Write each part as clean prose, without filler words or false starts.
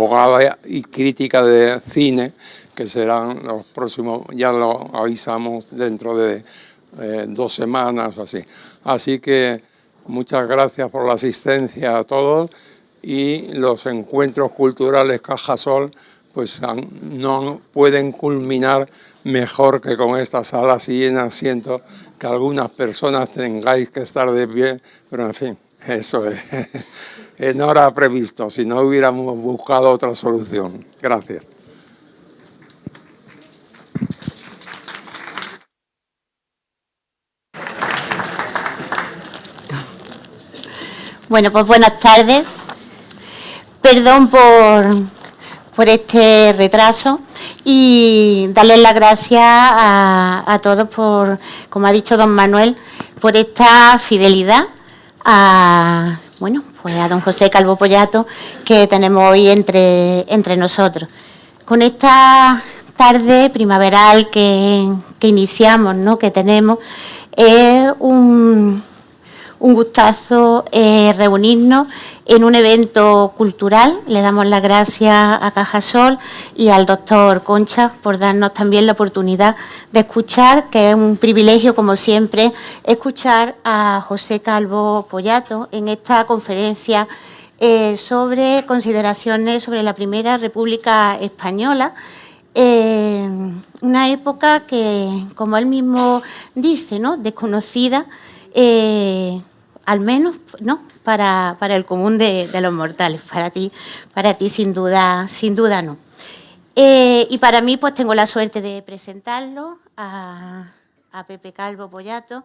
abogada y crítica de cine, que serán los próximos, ya lo avisamos dentro de 2 semanas o así. Así que muchas gracias por la asistencia a todos, y los encuentros culturales Cajasol pues no pueden culminar mejor que con estas salas llenas. Siento que algunas personas tengáis que estar de pie, pero en fin, eso es. No era previsto, si no hubiéramos buscado otra solución. Gracias. Bueno, pues buenas tardes. Perdón por este retraso y darles las gracias a todos por, como ha dicho don Manuel, por esta fidelidad a, bueno, pues a don José Calvo Pollato que tenemos hoy entre nosotros. Con esta tarde primaveral que iniciamos, ¿no?, que tenemos, es un gustazo reunirnos en un evento cultural. Le damos las gracias a Cajasol y al doctor Concha por darnos también la oportunidad de escuchar, que es un privilegio, como siempre, escuchar a José Calvo Pollato en esta conferencia sobre consideraciones sobre la Primera República Española. Una época que, como él mismo dice, ¿no?, desconocida, al menos no para el común de los mortales. Para ti sin duda no. Y para mí, pues tengo la suerte de presentarlo a Pepe Calvo Pollato,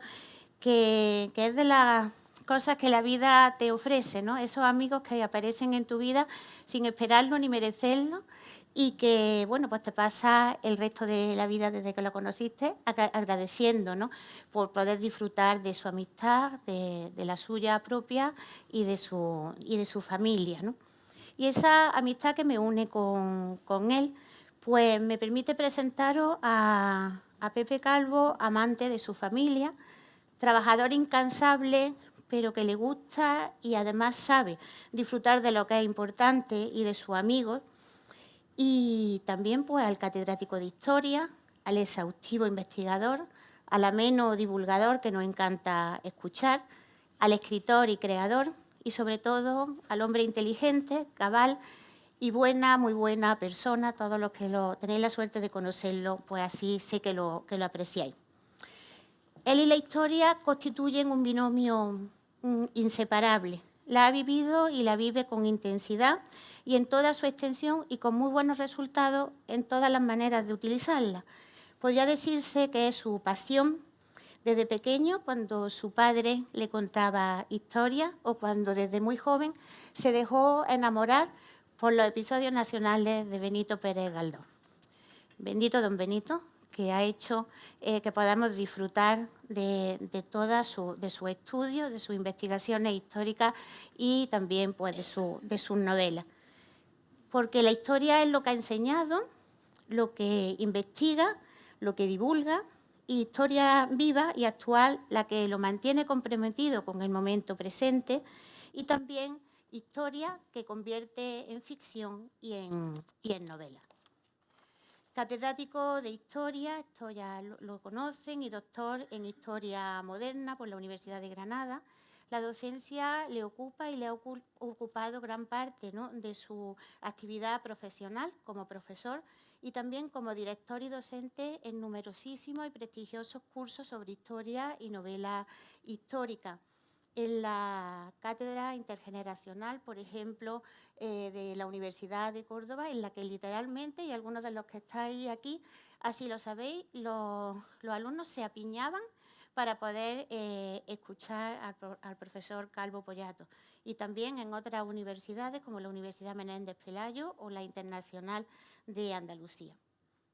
que es de las cosas que la vida te ofrece, ¿no? Esos amigos que aparecen en tu vida sin esperarlo ni merecerlo, y que, bueno, pues te pasa el resto de la vida desde que lo conociste agradeciendo, ¿no?, por poder disfrutar de su amistad, de la suya propia y de su familia, ¿no? Y esa amistad que me une con él, pues me permite presentaros a Pepe Calvo, amante de su familia, trabajador incansable, pero que le gusta y además sabe disfrutar de lo que es importante y de sus amigos. Y también, pues, al catedrático de Historia, al exhaustivo investigador, al ameno divulgador que nos encanta escuchar, al escritor y creador, y sobre todo al hombre inteligente, cabal y buena, muy buena persona. Todos los que tenéis la suerte de conocerlo, pues así sé que lo apreciáis. Él y la historia constituyen un binomio inseparable. La ha vivido y la vive con intensidad y en toda su extensión, y con muy buenos resultados en todas las maneras de utilizarla. Podría decirse que es su pasión desde pequeño, cuando su padre le contaba historias, o cuando desde muy joven se dejó enamorar por los episodios nacionales de Benito Pérez Galdós. Bendito don Benito, que ha hecho que podamos disfrutar de su estudio, de sus investigaciones históricas y también, pues, de sus novelas. Porque la historia es lo que ha enseñado, lo que investiga, lo que divulga, y historia viva y actual la que lo mantiene comprometido con el momento presente, y también historia que convierte en ficción y en novela. Catedrático de Historia, esto ya lo conocen, y doctor en Historia Moderna por la Universidad de Granada. La docencia le ocupa y le ha ocupado gran parte, ¿no?, de su actividad profesional como profesor, y también como director y docente en numerosísimos y prestigiosos cursos sobre historia y novela histórica. En la cátedra intergeneracional, por ejemplo, de la Universidad de Córdoba, en la que literalmente, y algunos de los que estáis aquí, así lo sabéis, los alumnos se apiñaban para poder escuchar al profesor Calvo Pollato. Y también en otras universidades, como la Universidad Menéndez Pelayo o la Internacional de Andalucía.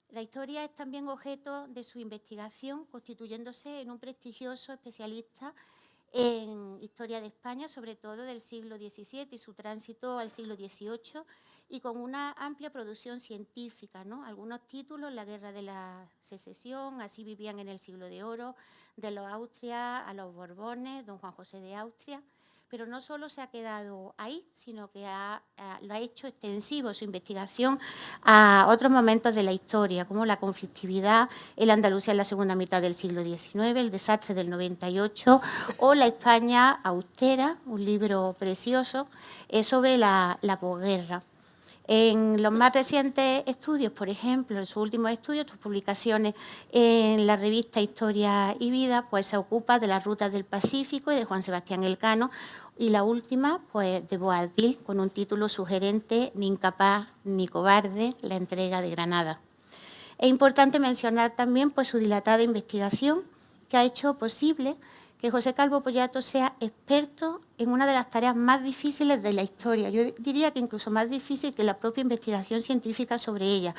La historia es también objeto de su investigación, constituyéndose en un prestigioso especialista en historia de España, sobre todo del siglo XVII y su tránsito al siglo XVIII, y con una amplia producción científica, ¿no? Algunos títulos: La Guerra de la Secesión, Así vivían en el siglo de oro, de los Austria a los Borbones, don Juan José de Austria. pero no solo se ha quedado ahí, sino que lo ha hecho extensivo su investigación a otros momentos de la historia, como la conflictividad en la Andalucía en la segunda mitad del siglo XIX, el desastre del 98 o la España austera, un libro precioso sobre la posguerra. En los más recientes estudios, por ejemplo, en sus últimos estudios, sus publicaciones en la revista Historia y Vida, pues se ocupa de las rutas del Pacífico y de Juan Sebastián Elcano, y la última, pues de Boabdil, con un título sugerente, Ni incapaz ni cobarde, la entrega de Granada. Es importante mencionar también pues, su dilatada investigación, que ha hecho posible que José Calvo Pollato sea experto en una de las tareas más difíciles de la historia. Yo diría que incluso más difícil que la propia investigación científica sobre ella,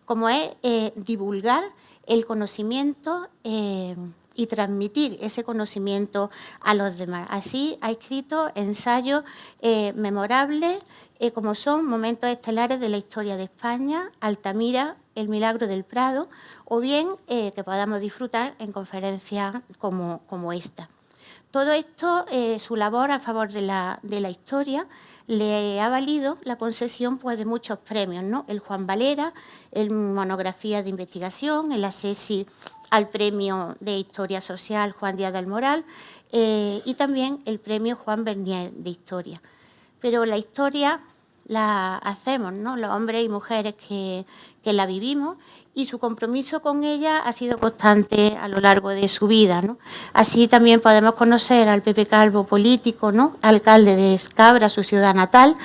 como es divulgar el conocimiento y transmitir ese conocimiento a los demás. Así ha escrito ensayos memorables, como son Momentos estelares de la historia de España, Altamira, El milagro del Prado, o bien que podamos disfrutar en conferencias como esta. Todo esto, su labor a favor de la historia, le ha valido la concesión pues, de muchos premios, ¿no? El Juan Valera, el Monografía de Investigación, el ASESI al Premio de Historia Social Juan Díaz del Moral y también el Premio Juan Bernier de Historia. Pero la historia la hacemos, ¿no? Los hombres y mujeres que la vivimos, y su compromiso con ella ha sido constante a lo largo de su vida, ¿no? Así también podemos conocer al Pepe Calvo, político, ¿no? Alcalde de Escabra, su ciudad natal,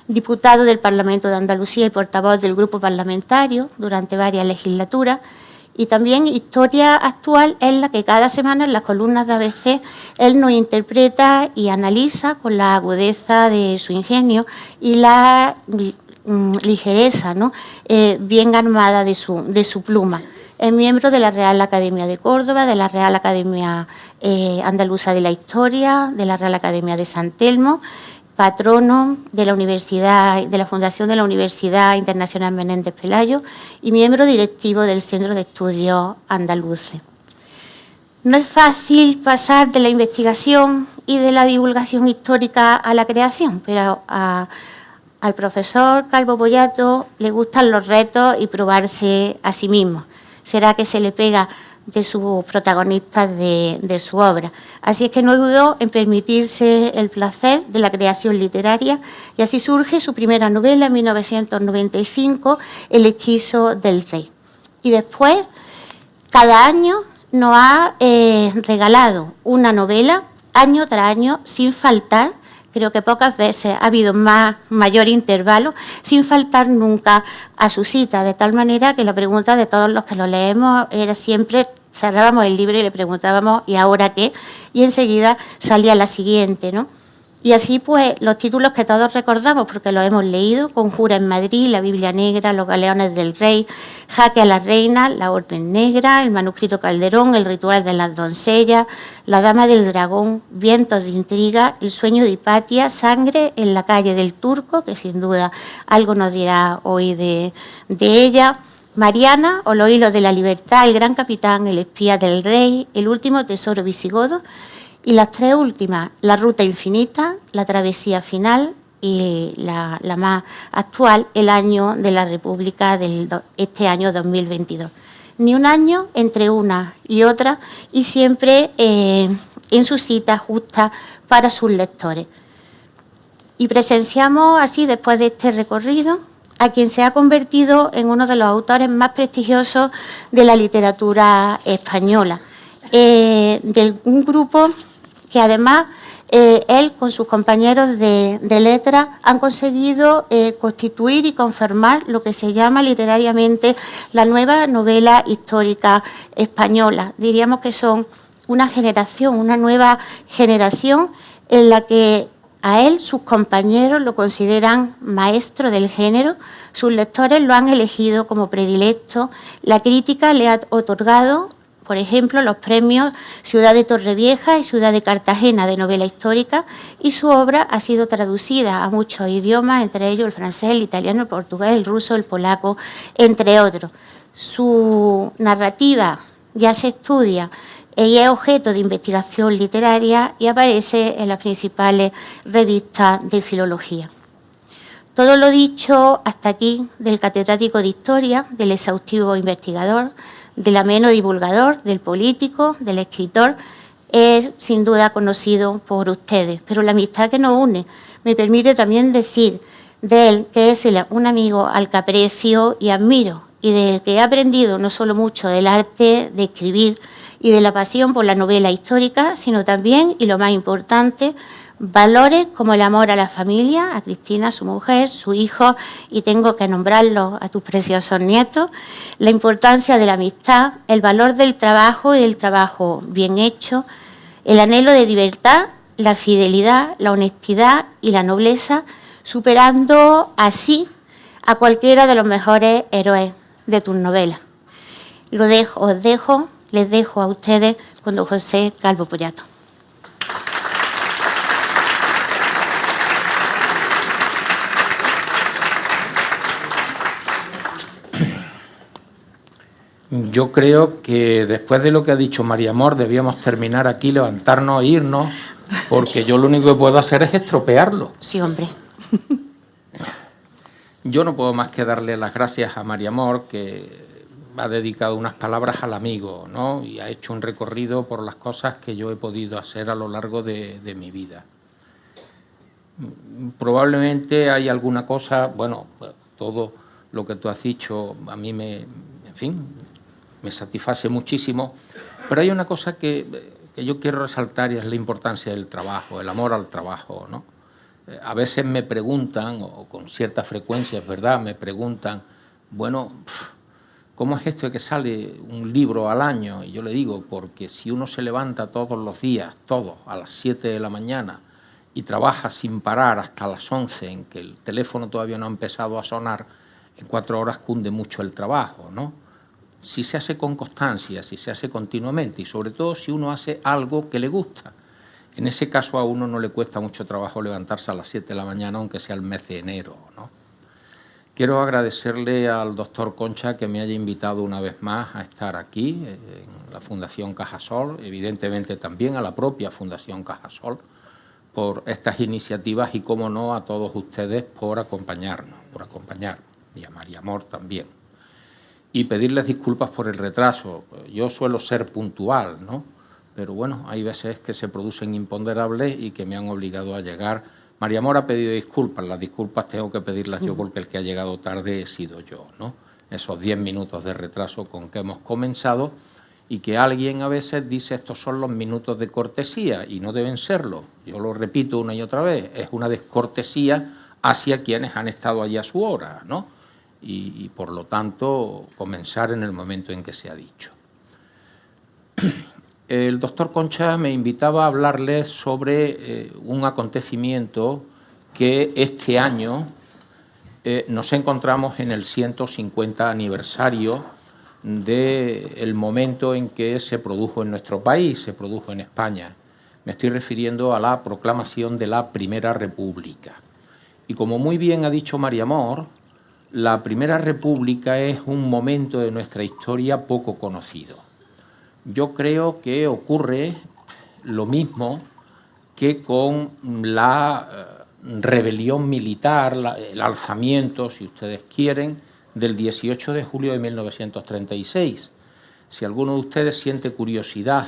diputado del Parlamento de Andalucía y portavoz del grupo parlamentario durante varias legislaturas, y también historia actual es la que cada semana en las columnas de ABC él nos interpreta y analiza con la agudeza de su ingenio y la ligereza, ¿no? Bien armada de su pluma. Es miembro de la Real Academia de Córdoba, de la Real Academia Andaluza de la Historia, de la Real Academia de San Telmo, patrono de la Universidad, de la Fundación de la Universidad Internacional Menéndez Pelayo y miembro directivo del Centro de Estudios Andaluces. No es fácil pasar de la investigación y de la divulgación histórica a la creación, pero al profesor Calvo Pollato le gustan los retos y probarse a sí mismo. Será que se le pega de sus protagonistas de su obra. Así es que no dudó en permitirse el placer de la creación literaria y así surge su primera novela en 1995, El hechizo del rey. Y después, cada año nos ha regalado una novela, año tras año, sin faltar. Creo que pocas veces ha habido mayor intervalo, sin faltar nunca a su cita, de tal manera que la pregunta de todos los que lo leemos era siempre, cerrábamos el libro y le preguntábamos ¿y ahora qué? Y enseguida salía la siguiente, ¿no? Y así pues los títulos que todos recordamos porque los hemos leído: Conjura en Madrid, La Biblia Negra, Los Galeones del Rey, Jaque a la Reina, La Orden Negra, El Manuscrito Calderón, El Ritual de las Doncellas, La Dama del Dragón, Vientos de Intriga, El Sueño de Hipatia, Sangre en la Calle del Turco, que sin duda algo nos dirá hoy de ella, Mariana o Los Hilos de la Libertad, El Gran Capitán, El Espía del Rey, El Último Tesoro Visigodo, y las tres últimas, La Ruta Infinita, La Travesía Final y la más actual, El Año de la República, este año 2022. Ni un año entre una y otra y siempre en su cita justa para sus lectores. Y presenciamos así, después de este recorrido, a quien se ha convertido en uno de los autores más prestigiosos de la literatura española, de un grupo que además él con sus compañeros de letras han conseguido constituir y conformar lo que se llama literariamente la nueva novela histórica española. Diríamos que son una generación, una nueva generación en la que a él sus compañeros lo consideran maestro del género, sus lectores lo han elegido como predilecto, la crítica le ha otorgado, por ejemplo, los premios Ciudad de Torrevieja y Ciudad de Cartagena de novela histórica, y su obra ha sido traducida a muchos idiomas, entre ellos el francés, el italiano, el portugués, el ruso, el polaco, entre otros. Su narrativa ya se estudia Ella es objeto de investigación literaria y aparece en las principales revistas de filología. Todo lo dicho hasta aquí del catedrático de Historia, del exhaustivo investigador, del ameno divulgador, del político, del escritor, es sin duda conocido por ustedes. Pero la amistad que nos une me permite también decir de él que es un amigo al que aprecio y admiro, y del que he aprendido no solo mucho del arte de escribir y de la pasión por la novela histórica, sino también, y lo más importante, valores como el amor a la familia, a Cristina, su mujer, su hijo, y tengo que nombrarlos a tus preciosos nietos, la importancia de la amistad, el valor del trabajo y del trabajo bien hecho, el anhelo de libertad, la fidelidad, la honestidad y la nobleza, superando así a cualquiera de los mejores héroes de tus novelas. Les dejo a ustedes con don José Calvo Pollato. Yo creo que después de lo que ha dicho María Amor debíamos terminar aquí, levantarnos e irnos, porque yo lo único que puedo hacer es estropearlo. Sí, hombre. Yo no puedo más que darle las gracias a María Amor, que ha dedicado unas palabras al amigo, ¿no? Y ha hecho un recorrido por las cosas que yo he podido hacer a lo largo de mi vida. Probablemente hay alguna cosa, bueno, todo lo que tú has dicho a mí me satisface muchísimo, pero hay una cosa que yo quiero resaltar y es la importancia del trabajo, el amor al trabajo, ¿no? A veces me preguntan, o con cierta frecuencia, es verdad, me preguntan, bueno, ¿cómo es esto de que sale un libro al año? Y yo le digo, porque si uno se levanta todos los días, todos, a las 7 de la mañana, y trabaja sin parar hasta las 11, en que el teléfono todavía no ha empezado a sonar, en 4 horas cunde mucho el trabajo, ¿no? Si se hace con constancia, si se hace continuamente, y sobre todo si uno hace algo que le gusta. En ese caso a uno no le cuesta mucho trabajo levantarse a las 7 de la mañana, aunque sea el mes de enero, ¿no? Quiero agradecerle al doctor Concha que me haya invitado una vez más a estar aquí, en la Fundación Cajasol, evidentemente también a la propia Fundación Cajasol, por estas iniciativas y, cómo no, a todos ustedes por acompañarnos, y a María Amor también. Y pedirles disculpas por el retraso. Yo suelo ser puntual, ¿no? Pero bueno, hay veces que se producen imponderables y que me han obligado a llegar. María Amor ha pedido disculpas, las disculpas tengo que pedirlas yo porque el que ha llegado tarde he sido yo, ¿no? Esos 10 minutos de retraso con que hemos comenzado, y que alguien a veces dice estos son los minutos de cortesía, y no deben serlo. Yo lo repito una y otra vez, es una descortesía hacia quienes han estado allí a su hora, ¿no? Y por lo tanto, comenzar en el momento en que se ha dicho. El doctor Concha me invitaba a hablarles sobre un acontecimiento que este año nos encontramos en el 150 aniversario del momento en que se produjo en nuestro país, se produjo en España. Me estoy refiriendo a la proclamación de la Primera República. Y como muy bien ha dicho María Amor, la Primera República es un momento de nuestra historia poco conocido. Yo creo que ocurre lo mismo que con la rebelión militar, el alzamiento, si ustedes quieren, del 18 de julio de 1936. Si alguno de ustedes siente curiosidad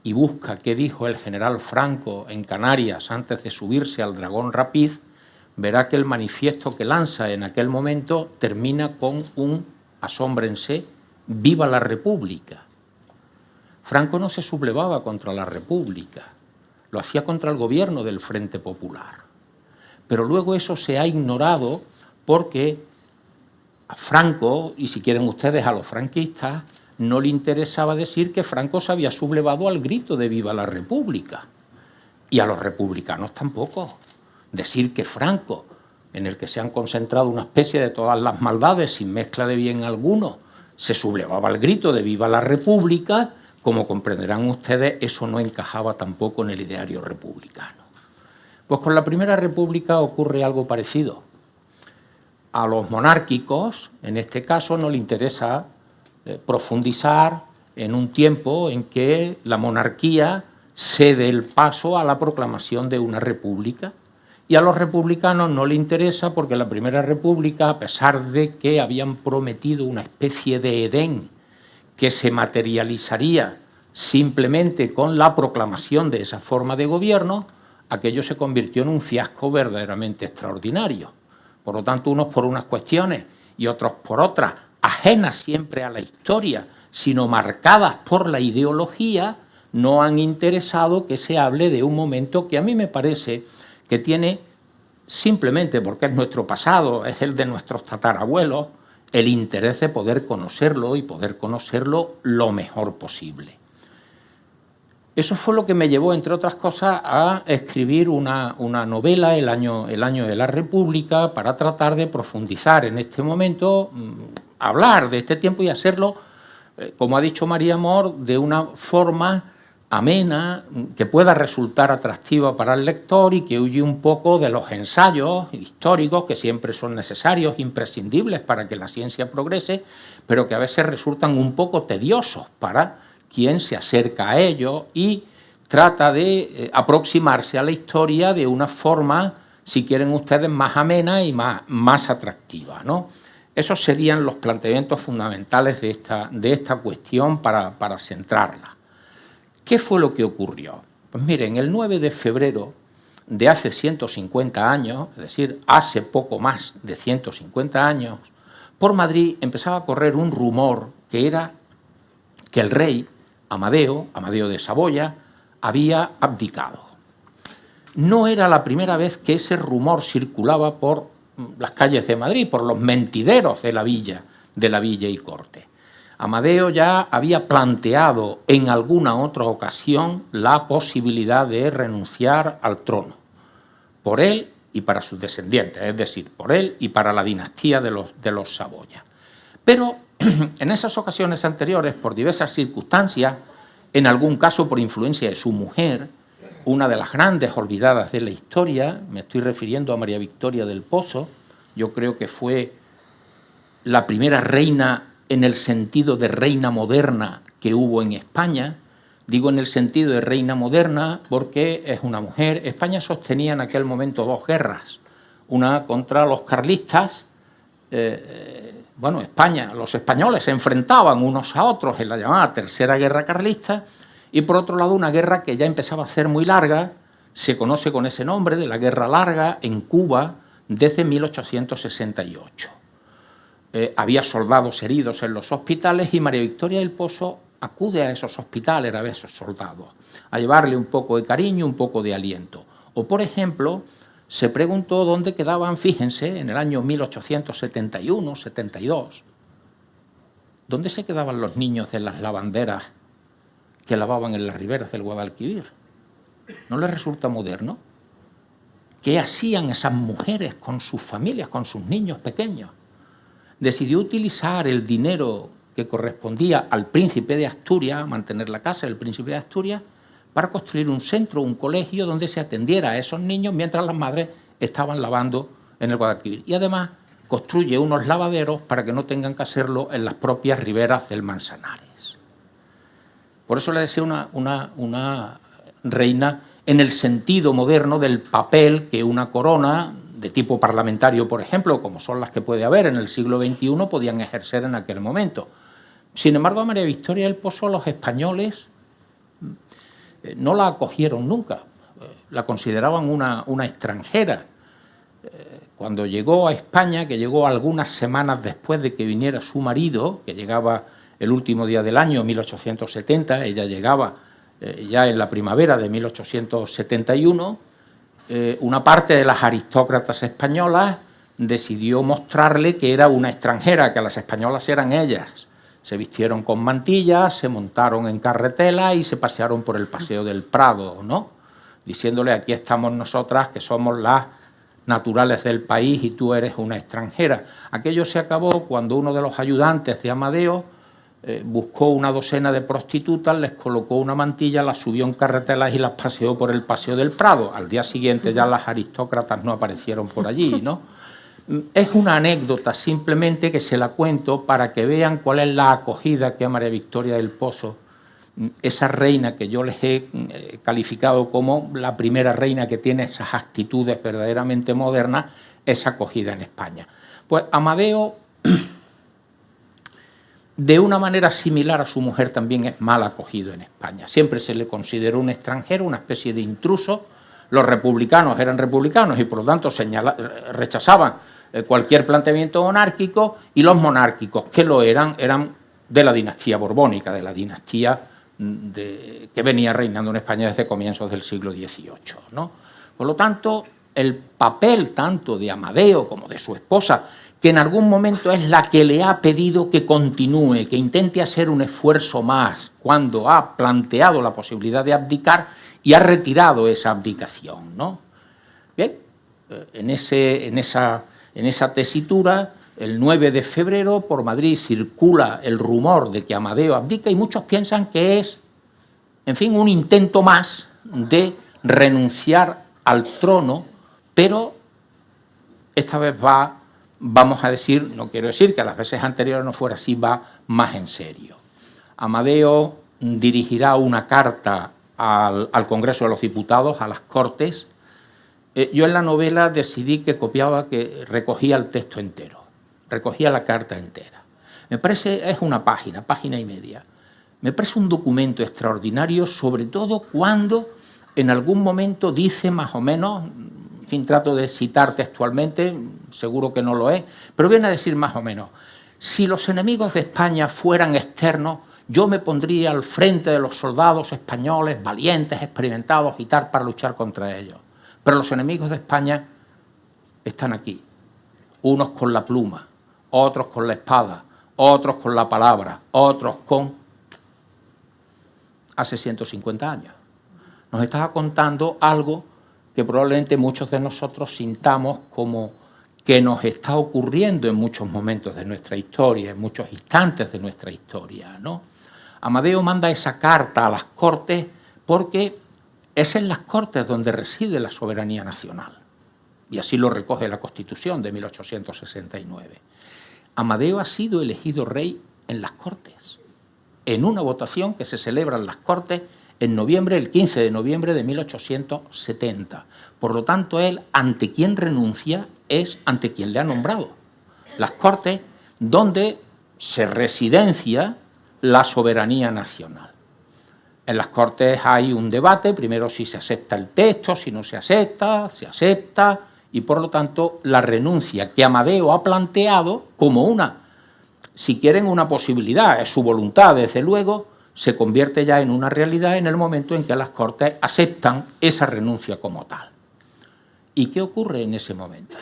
y busca qué dijo el general Franco en Canarias antes de subirse al Dragón Rapid, verá que el manifiesto que lanza en aquel momento termina con un, asómbrense, ¡viva la República! Franco no se sublevaba contra la República, lo hacía contra el gobierno del Frente Popular. Pero luego eso se ha ignorado porque a Franco, y si quieren ustedes a los franquistas, no le interesaba decir que Franco se había sublevado al grito de ¡viva la República! Y a los republicanos tampoco. Decir que Franco, en el que se han concentrado una especie de todas las maldades sin mezcla de bien alguno, se sublevaba al grito de ¡viva la República!, como comprenderán ustedes, eso no encajaba tampoco en el ideario republicano. Pues con la Primera República ocurre algo parecido. A los monárquicos, en este caso, no les interesa profundizar en un tiempo en que la monarquía cede el paso a la proclamación de una república. Y a los republicanos no les interesa porque la Primera República, a pesar de que habían prometido una especie de Edén que se materializaría simplemente con la proclamación de esa forma de gobierno, aquello se convirtió en un fiasco verdaderamente extraordinario. Por lo tanto, unos por unas cuestiones y otros por otras, ajenas siempre a la historia, sino marcadas por la ideología, no han interesado que se hable de un momento que a mí me parece que tiene, simplemente porque es nuestro pasado, es el de nuestros tatarabuelos, el interés de poder conocerlo y poder conocerlo lo mejor posible. Eso fue lo que me llevó, entre otras cosas, a escribir una novela, el año de la República, para tratar de profundizar en este momento, hablar de este tiempo y hacerlo, como ha dicho María Amor, de una forma amena, que pueda resultar atractiva para el lector y que huye un poco de los ensayos históricos que siempre son necesarios, imprescindibles para que la ciencia progrese, pero que a veces resultan un poco tediosos para quien se acerca a ellos y trata de aproximarse a la historia de una forma, si quieren ustedes, más amena y más atractiva, ¿no? Esos serían los planteamientos fundamentales de esta cuestión para centrarla. ¿Qué fue lo que ocurrió? Pues miren, el 9 de febrero de hace 150 años, es decir, hace poco más de 150 años, por Madrid empezaba a correr un rumor que era que el rey Amadeo de Saboya, había abdicado. No era la primera vez que ese rumor circulaba por las calles de Madrid, por los mentideros de la villa y corte. Amadeo ya había planteado en alguna otra ocasión la posibilidad de renunciar al trono, por él y para sus descendientes, es decir, por él y para la dinastía de los Saboya. Pero en esas ocasiones anteriores, por diversas circunstancias, en algún caso por influencia de su mujer, una de las grandes olvidadas de la historia, me estoy refiriendo a María Victoria del Pozo, yo creo que fue la primera reina en el sentido de reina moderna que hubo en España. Digo en el sentido de reina moderna porque es una mujer. España sostenía en aquel momento dos guerras, una contra los carlistas. España, los españoles se enfrentaban unos a otros en la llamada Tercera Guerra Carlista, y por otro lado una guerra que ya empezaba a ser muy larga, se conoce con ese nombre de la Guerra Larga, en Cuba desde 1868. Había soldados heridos en los hospitales y María Victoria del Pozo acude a esos hospitales, a esos soldados, a llevarle un poco de cariño, un poco de aliento. O, por ejemplo, se preguntó dónde quedaban, fíjense, en el año 1871-72, ¿dónde se quedaban los niños de las lavanderas que lavaban en las riberas del Guadalquivir? ¿No les resulta moderno? ¿Qué hacían esas mujeres con sus familias, con sus niños pequeños? Decidió utilizar el dinero que correspondía al príncipe de Asturias, mantener la casa del príncipe de Asturias, para construir un centro, un colegio donde se atendiera a esos niños mientras las madres estaban lavando en el Guadalquivir. Y además construye unos lavaderos para que no tengan que hacerlo en las propias riberas del Manzanares. Por eso le decía una reina en el sentido moderno del papel que una corona de tipo parlamentario, por ejemplo, como son las que puede haber en el siglo XXI, podían ejercer en aquel momento. Sin embargo, a María Victoria del Pozo los españoles no la acogieron nunca, la consideraban una extranjera. Cuando llegó a España, que llegó algunas semanas después de que viniera su marido, que llegaba el último día del año, 1870, ella llegaba ya en la primavera de 1871, una parte de las aristócratas españolas decidió mostrarle que era una extranjera, que las españolas eran ellas. Se vistieron con mantillas, se montaron en carretela y se pasearon por el Paseo del Prado, ¿no? Diciéndole, aquí estamos nosotras, que somos las naturales del país y tú eres una extranjera. Aquello se acabó cuando uno de los ayudantes de Amadeo buscó una docena de prostitutas, les colocó una mantilla, las subió en carretelas y las paseó por el Paseo del Prado. Al día siguiente ya las aristócratas no aparecieron por allí, ¿no? Es una anécdota simplemente que se la cuento para que vean cuál es la acogida que a María Victoria del Pozo, esa reina que yo les he calificado como la primera reina que tiene esas actitudes verdaderamente modernas, es acogida en España. Pues Amadeo, de una manera similar a su mujer, también es mal acogido en España. Siempre se le consideró un extranjero, una especie de intruso. Los republicanos eran republicanos y por lo tanto rechazaban cualquier planteamiento monárquico, y los monárquicos que lo eran de la dinastía borbónica, de la dinastía que venía reinando en España desde comienzos del siglo XVIII, ¿no? Por lo tanto, el papel tanto de Amadeo como de su esposa, que en algún momento es la que le ha pedido que continúe, que intente hacer un esfuerzo más, cuando ha planteado la posibilidad de abdicar y ha retirado esa abdicación, ¿no? Bien, en esa tesitura, el 9 de febrero por Madrid circula el rumor de que Amadeo abdica y muchos piensan que es, en fin, un intento más de renunciar al trono, pero esta vez vamos a decir, no quiero decir que a las veces anteriores no fuera así, va más en serio. Amadeo dirigirá una carta al Congreso de los Diputados, a las Cortes. Yo en la novela decidí que recogía el texto entero, recogía la carta entera. Me parece, es una página y media. Me parece un documento extraordinario, sobre todo cuando en algún momento dice más o menos, en fin, trato de citar textualmente, seguro que no lo es, pero viene a decir más o menos, si los enemigos de España fueran externos, yo me pondría al frente de los soldados españoles, valientes, experimentados y tal, para luchar contra ellos. Pero los enemigos de España están aquí, unos con la pluma, otros con la espada, otros con la palabra, otros con... Hace 150 años. Nos estaba contando algo que probablemente muchos de nosotros sintamos como que nos está ocurriendo en muchos momentos de nuestra historia, en muchos instantes de nuestra historia, ¿no? Amadeo manda esa carta a las Cortes porque es en las Cortes donde reside la soberanía nacional, y así lo recoge la Constitución de 1869. Amadeo ha sido elegido rey en las Cortes, en una votación que se celebra en las Cortes en noviembre, el 15 de noviembre de 1870. Por lo tanto, él, ante quien renuncia, es ante quien le ha nombrado. Las Cortes, donde se residencia la soberanía nacional. En las Cortes hay un debate, primero si se acepta el texto, si no se acepta, y por lo tanto la renuncia que Amadeo ha planteado como una, si quieren, una posibilidad, es su voluntad, desde luego, se convierte ya en una realidad en el momento en que las Cortes aceptan esa renuncia como tal. ¿Y qué ocurre en ese momento?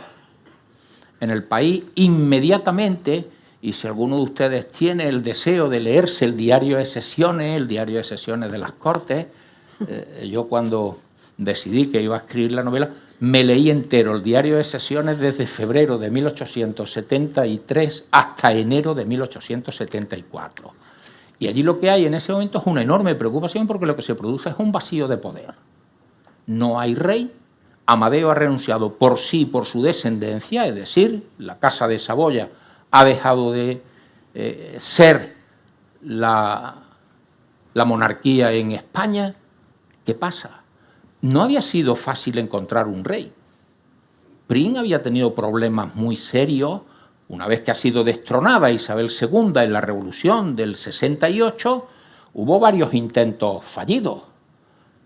En el país, inmediatamente, y si alguno de ustedes tiene el deseo de leerse el diario de sesiones de las Cortes, yo cuando decidí que iba a escribir la novela, me leí entero el diario de sesiones desde febrero de 1873 hasta enero de 1874. Y allí lo que hay en ese momento es una enorme preocupación porque lo que se produce es un vacío de poder. No hay rey. Amadeo ha renunciado por sí, por su descendencia, es decir, la Casa de Saboya ha dejado de ser la monarquía en España. ¿Qué pasa? No había sido fácil encontrar un rey. Prim había tenido problemas muy serios una vez que ha sido destronada Isabel II en la Revolución del 68. Hubo varios intentos fallidos.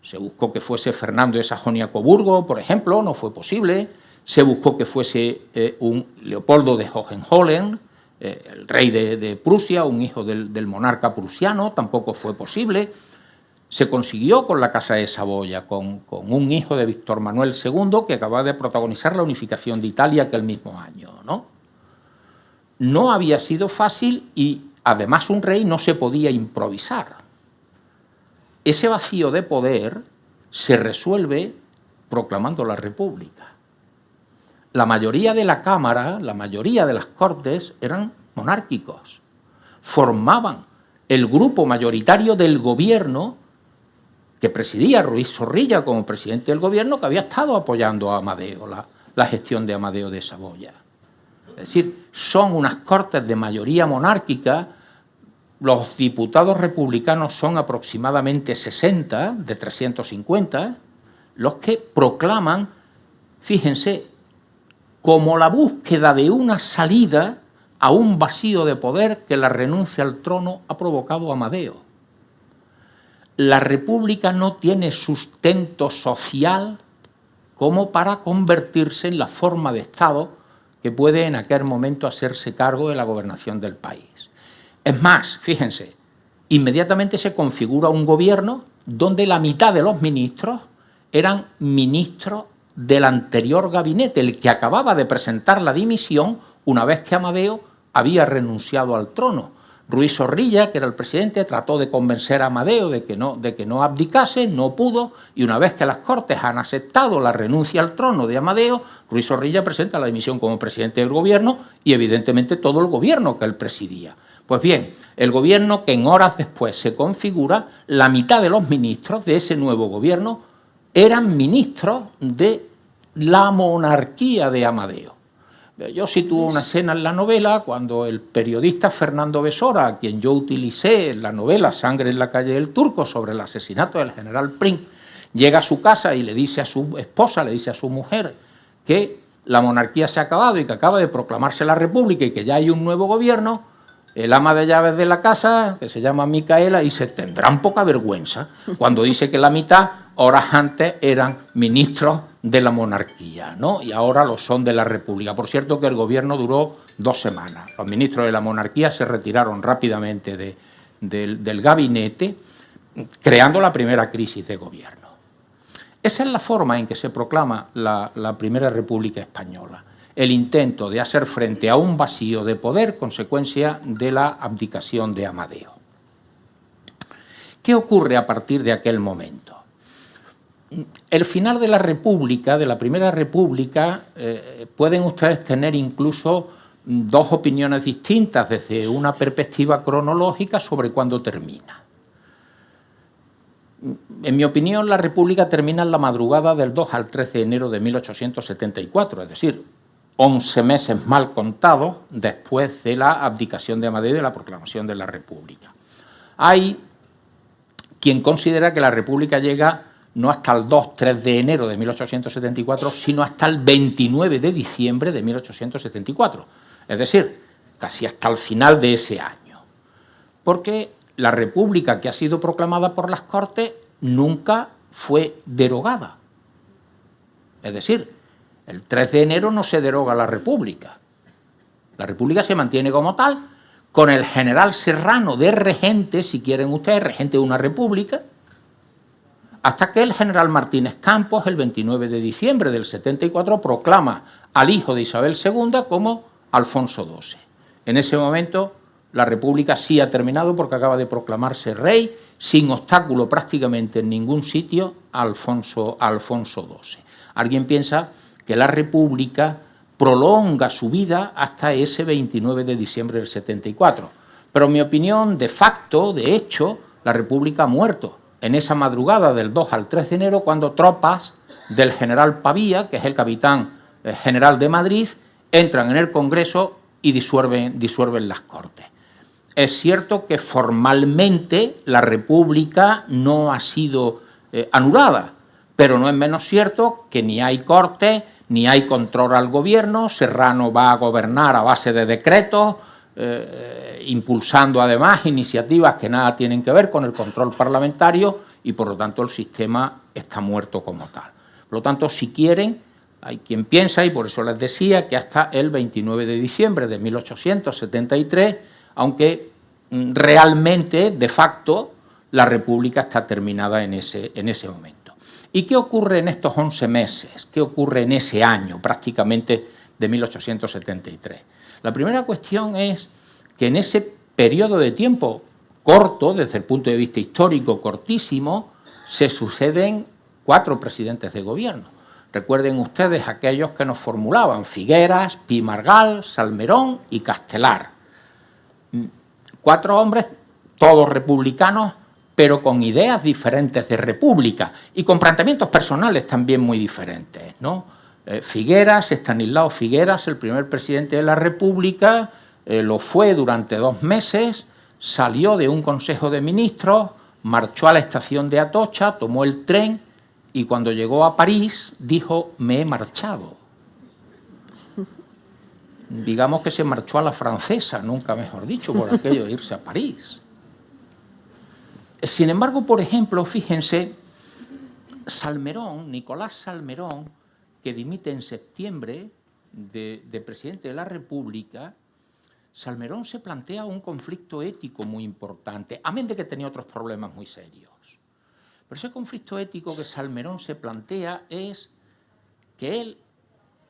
Se buscó que fuese Fernando de Sajonia-Coburgo, por ejemplo, no fue posible. Se buscó que fuese un Leopoldo de Hohenzollern, el rey de Prusia, un hijo del monarca prusiano, tampoco fue posible. Se consiguió con la Casa de Saboya, con un hijo de Víctor Manuel II, que acababa de protagonizar la unificación de Italia aquel mismo año, ¿no? No había sido fácil y, además, un rey no se podía improvisar. Ese vacío de poder se resuelve proclamando la República. La mayoría de la Cámara, la mayoría de las Cortes eran monárquicos. Formaban el grupo mayoritario del gobierno que presidía Ruiz Zorrilla como presidente del gobierno, que había estado apoyando a Amadeo, la gestión de Amadeo de Saboya. Es decir, son unas Cortes de mayoría monárquica. Los diputados republicanos son aproximadamente 60 de 350, los que proclaman, fíjense, como la búsqueda de una salida a un vacío de poder que la renuncia al trono ha provocado Amadeo. La República no tiene sustento social como para convertirse en la forma de Estado que puede en aquel momento hacerse cargo de la gobernación del país. Es más, fíjense, inmediatamente se configura un gobierno donde la mitad de los ministros eran ministros del anterior gabinete, el que acababa de presentar la dimisión una vez que Amadeo había renunciado al trono. Ruiz Zorrilla, que era el presidente, trató de convencer a Amadeo de que no abdicase, no pudo, y una vez que las Cortes han aceptado la renuncia al trono de Amadeo, Ruiz Zorrilla presenta la dimisión como presidente del gobierno y evidentemente todo el gobierno que él presidía. Pues bien, el gobierno que en horas después se configura, la mitad de los ministros de ese nuevo gobierno eran ministros de la monarquía de Amadeo. Yo sitúo una escena en la novela cuando el periodista Fernando Besora, a quien yo utilicé en la novela Sangre en la calle del Turco sobre el asesinato del general Prim, llega a su casa y le dice a su esposa, le dice a su mujer que la monarquía se ha acabado y que acaba de proclamarse la República y que ya hay un nuevo gobierno. El ama de llaves de la casa, que se llama Micaela, dice, tendrán poca vergüenza, cuando dice que la mitad, horas antes, eran ministros de la monarquía, ¿no? Y ahora lo son de la República. Por cierto que el gobierno duró 2 semanas. Los ministros de la monarquía se retiraron rápidamente del gabinete, creando la primera crisis de gobierno. Esa es la forma en que se proclama la Primera República Española. El intento de hacer frente a un vacío de poder consecuencia de la abdicación de Amadeo. ¿Qué ocurre a partir de aquel momento? El final de la República, de la Primera República, pueden ustedes tener incluso 2 opiniones distintas desde una perspectiva cronológica sobre cuándo termina. En mi opinión, la República termina en la madrugada del 2 al 3 de enero de 1874, es decir, 11 meses mal contados después de la abdicación de Amadeo y de la proclamación de la República. Hay quien considera que la República llega no hasta el 2-3 de enero de 1874, sino hasta el 29 de diciembre de 1874, es decir, casi hasta el final de ese año. Porque la República que ha sido proclamada por las Cortes nunca fue derogada. Es decir, el 3 de enero no se deroga la República. La República se mantiene como tal, con el general Serrano de regente, si quieren ustedes, regente de una república, hasta que el general Martínez Campos, el 29 de diciembre del 74, proclama al hijo de Isabel II como Alfonso XII. En ese momento, la República sí ha terminado porque acaba de proclamarse rey, sin obstáculo prácticamente en ningún sitio, a Alfonso XII. Alguien piensa que la República prolonga su vida hasta ese 29 de diciembre del 74. Pero en mi opinión, de facto, de hecho, la República ha muerto en esa madrugada del 2 al 3 de enero, cuando tropas del general Pavía, que es el capitán general de Madrid, entran en el Congreso y disuelven las Cortes. Es cierto que formalmente la República no ha sido anulada, pero no es menos cierto que ni hay Cortes, ni hay control al gobierno. Serrano va a gobernar a base de decretos, impulsando además iniciativas que nada tienen que ver con el control parlamentario y por lo tanto el sistema está muerto como tal. Por lo tanto, si quieren, hay quien piensa, y por eso les decía, que hasta el 29 de diciembre de 1873, aunque realmente, de facto, la República está terminada en ese momento. ¿Y qué ocurre en estos 11 meses? ¿Qué ocurre en ese año, prácticamente, de 1873? La primera cuestión es que en ese periodo de tiempo corto, desde el punto de vista histórico cortísimo, se suceden 4 presidentes de gobierno. Recuerden ustedes aquellos que nos formulaban: Figueras, Pi Margall, Salmerón y Castelar. 4 hombres, todos republicanos, pero con ideas diferentes de república y con planteamientos personales también muy diferentes, ¿no? Figueras, Estanislao Figueras, el primer presidente de la República, lo fue durante 2 meses, salió de un Consejo de Ministros, marchó a la estación de Atocha, tomó el tren y cuando llegó a París dijo: me he marchado. Digamos que se marchó a la francesa, nunca mejor dicho, por aquello de irse a París. Sin embargo, por ejemplo, fíjense, Salmerón, Nicolás Salmerón, que dimite en septiembre de presidente de la República, Salmerón se plantea un conflicto ético muy importante, amén de que tenía otros problemas muy serios. Pero ese conflicto ético que Salmerón se plantea es que él,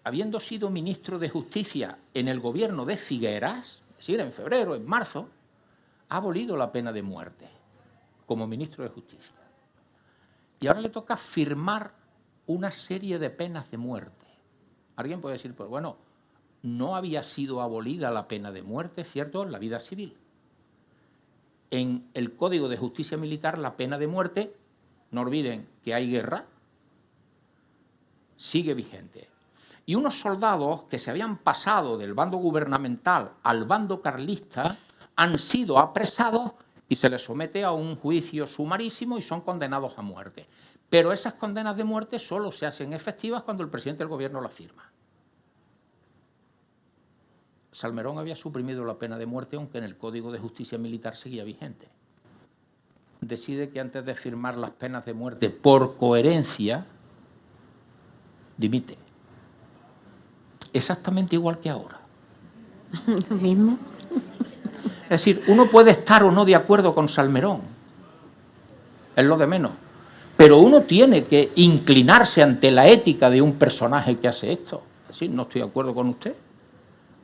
habiendo sido ministro de Justicia en el gobierno de Figueras, es decir, en febrero, en marzo, ha abolido la pena de muerte como ministro de Justicia. Y ahora le toca firmar una serie de penas de muerte. Alguien puede decir, pues bueno, no había sido abolida la pena de muerte, ¿cierto?, en la vida civil. En el Código de Justicia Militar, la pena de muerte, no olviden que hay guerra, sigue vigente. Y unos soldados que se habían pasado del bando gubernamental al bando carlista han sido apresados y se les somete a un juicio sumarísimo y son condenados a muerte. Pero esas condenas de muerte solo se hacen efectivas cuando el presidente del gobierno las firma. Salmerón había suprimido la pena de muerte, aunque en el Código de Justicia Militar seguía vigente. Decide que antes de firmar las penas de muerte, por coherencia, dimite. Exactamente igual que ahora. Lo mismo. Es decir, uno puede estar o no de acuerdo con Salmerón, es lo de menos, pero uno tiene que inclinarse ante la ética de un personaje que hace esto. Es decir, no estoy de acuerdo con usted,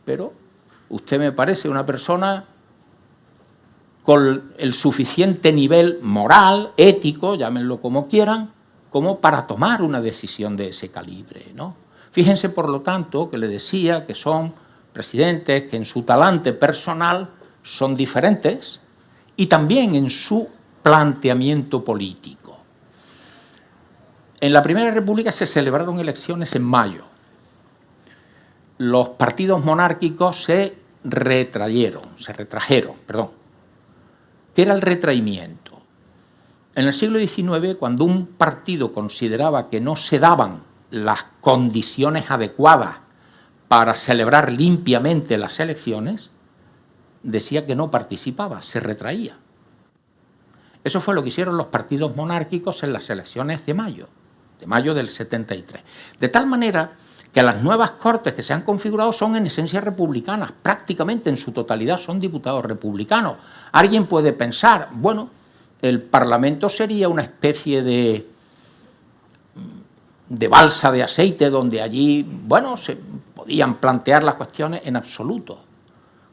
pero usted me parece una persona con el suficiente nivel moral, ético, llámenlo como quieran, como para tomar una decisión de ese calibre, ¿no? Fíjense, por lo tanto, que le decía que son presidentes que en su talante personal son diferentes y también en su planteamiento político. En la Primera República se celebraron elecciones en mayo. Los partidos monárquicos se retrajeron. ¿Qué era el retraimiento? En el siglo XIX, cuando un partido consideraba que no se daban las condiciones adecuadas para celebrar limpiamente las elecciones, decía que no participaba, se retraía. Eso fue lo que hicieron los partidos monárquicos en las elecciones de mayo del 73. De tal manera que las nuevas cortes que se han configurado son en esencia republicanas, prácticamente en su totalidad son diputados republicanos. Alguien puede pensar, bueno, el Parlamento sería una especie de balsa de aceite donde allí, bueno, se podían plantear las cuestiones. En absoluto.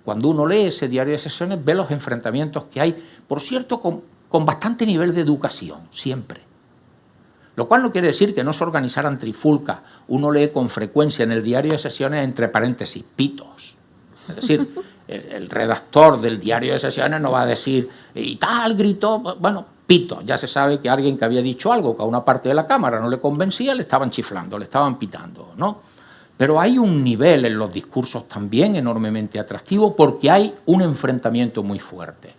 Cuando uno lee ese diario de sesiones, ve los enfrentamientos que hay, por cierto, con bastante nivel de educación, siempre. Lo cual no quiere decir que no se organizaran trifulcas. Uno lee con frecuencia en el diario de sesiones, entre paréntesis, pitos. Es decir, el redactor del diario de sesiones no va a decir, y tal, gritó, bueno, pito. Ya se sabe que alguien que había dicho algo que a una parte de la Cámara no le convencía, le estaban chiflando, le estaban pitando, ¿no? Pero hay un nivel en los discursos también enormemente atractivo porque hay un enfrentamiento muy fuerte.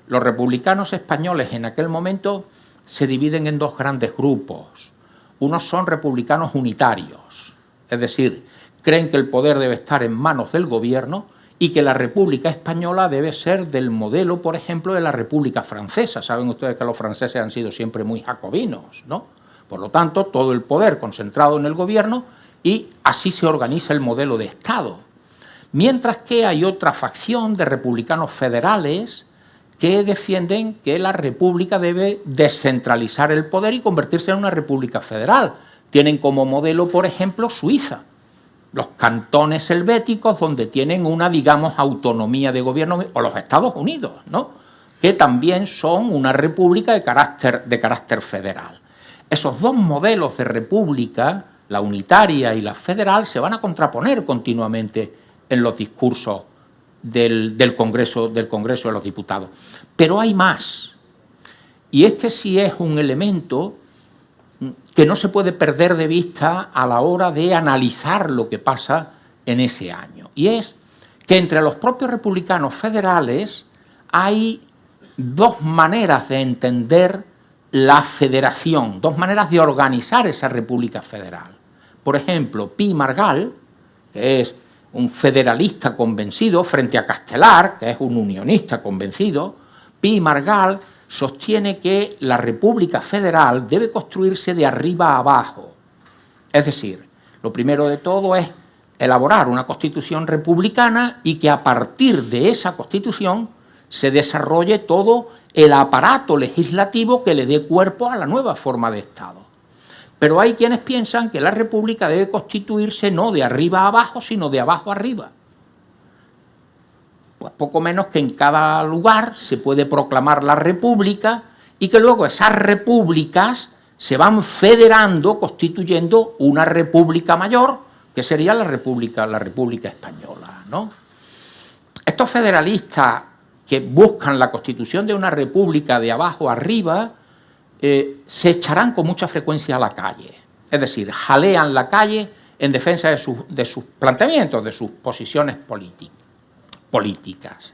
Los republicanos españoles en aquel momento se dividen en 2 grandes grupos. Unos son republicanos unitarios, es decir, creen que el poder debe estar en manos del gobierno y que la República Española debe ser del modelo, por ejemplo, de la República Francesa. Saben ustedes que los franceses han sido siempre muy jacobinos, ¿no? Por lo tanto, todo el poder concentrado en el gobierno y así se organiza el modelo de Estado. Mientras que hay otra facción de republicanos federales que defienden que la República debe descentralizar el poder y convertirse en una república federal. Tienen como modelo, por ejemplo, Suiza, los cantones helvéticos, donde tienen una, digamos, autonomía de gobierno, o los Estados Unidos, ¿no?, que también son una república de carácter federal. Esos 2 modelos de república, la unitaria y la federal, se van a contraponer continuamente en los discursos del Congreso de los Diputados. Pero hay más. Y este sí es un elemento que no se puede perder de vista a la hora de analizar lo que pasa en ese año. Y es que entre los propios republicanos federales hay dos maneras de entender la federación, dos maneras de organizar esa república federal. Por ejemplo, Pi Margall, que es un federalista convencido, frente a Castelar, que es un unionista convencido, Pi Margall sostiene que la república federal debe construirse de arriba a abajo. Es decir, lo primero de todo es elaborar una constitución republicana y que a partir de esa constitución se desarrolle todo el aparato legislativo que le dé cuerpo a la nueva forma de Estado. Pero hay quienes piensan que la república debe constituirse no de arriba a abajo, sino de abajo a arriba. Pues poco menos que en cada lugar se puede proclamar la república y que luego esas repúblicas se van federando, constituyendo una república mayor, que sería la República Española, ¿no? Estos federalistas que buscan la constitución de una república de abajo a arriba se echarán con mucha frecuencia a la calle. Es decir, jalean la calle en defensa de sus planteamientos, de sus posiciones políticas.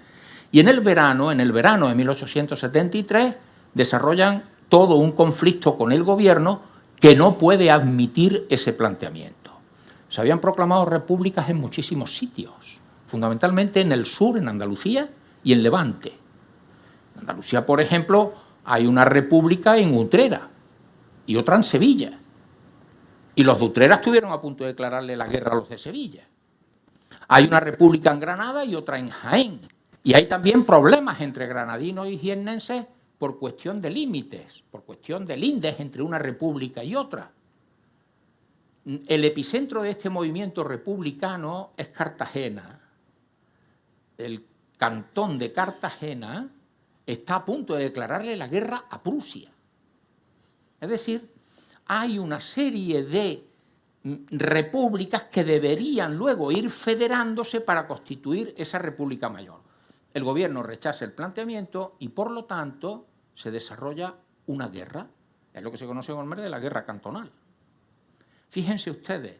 Y en el verano de 1873, desarrollan todo un conflicto con el gobierno que no puede admitir ese planteamiento. Se habían proclamado repúblicas en muchísimos sitios, fundamentalmente en el sur, en Andalucía y en Levante. En Andalucía, por ejemplo, hay una república en Utrera y otra en Sevilla. Y los de Utrera estuvieron a punto de declararle la guerra a los de Sevilla. Hay una república en Granada y otra en Jaén. Y hay también problemas entre granadinos y jiennenses por cuestión de límites, por cuestión de lindes entre una república y otra. El epicentro de este movimiento republicano es Cartagena. El cantón de Cartagena está a punto de declararle la guerra a Prusia. Es decir, hay una serie de repúblicas que deberían luego ir federándose para constituir esa república mayor. El gobierno rechaza el planteamiento y, por lo tanto, se desarrolla una guerra. Es lo que se conoce con el nombre de la guerra cantonal. Fíjense ustedes,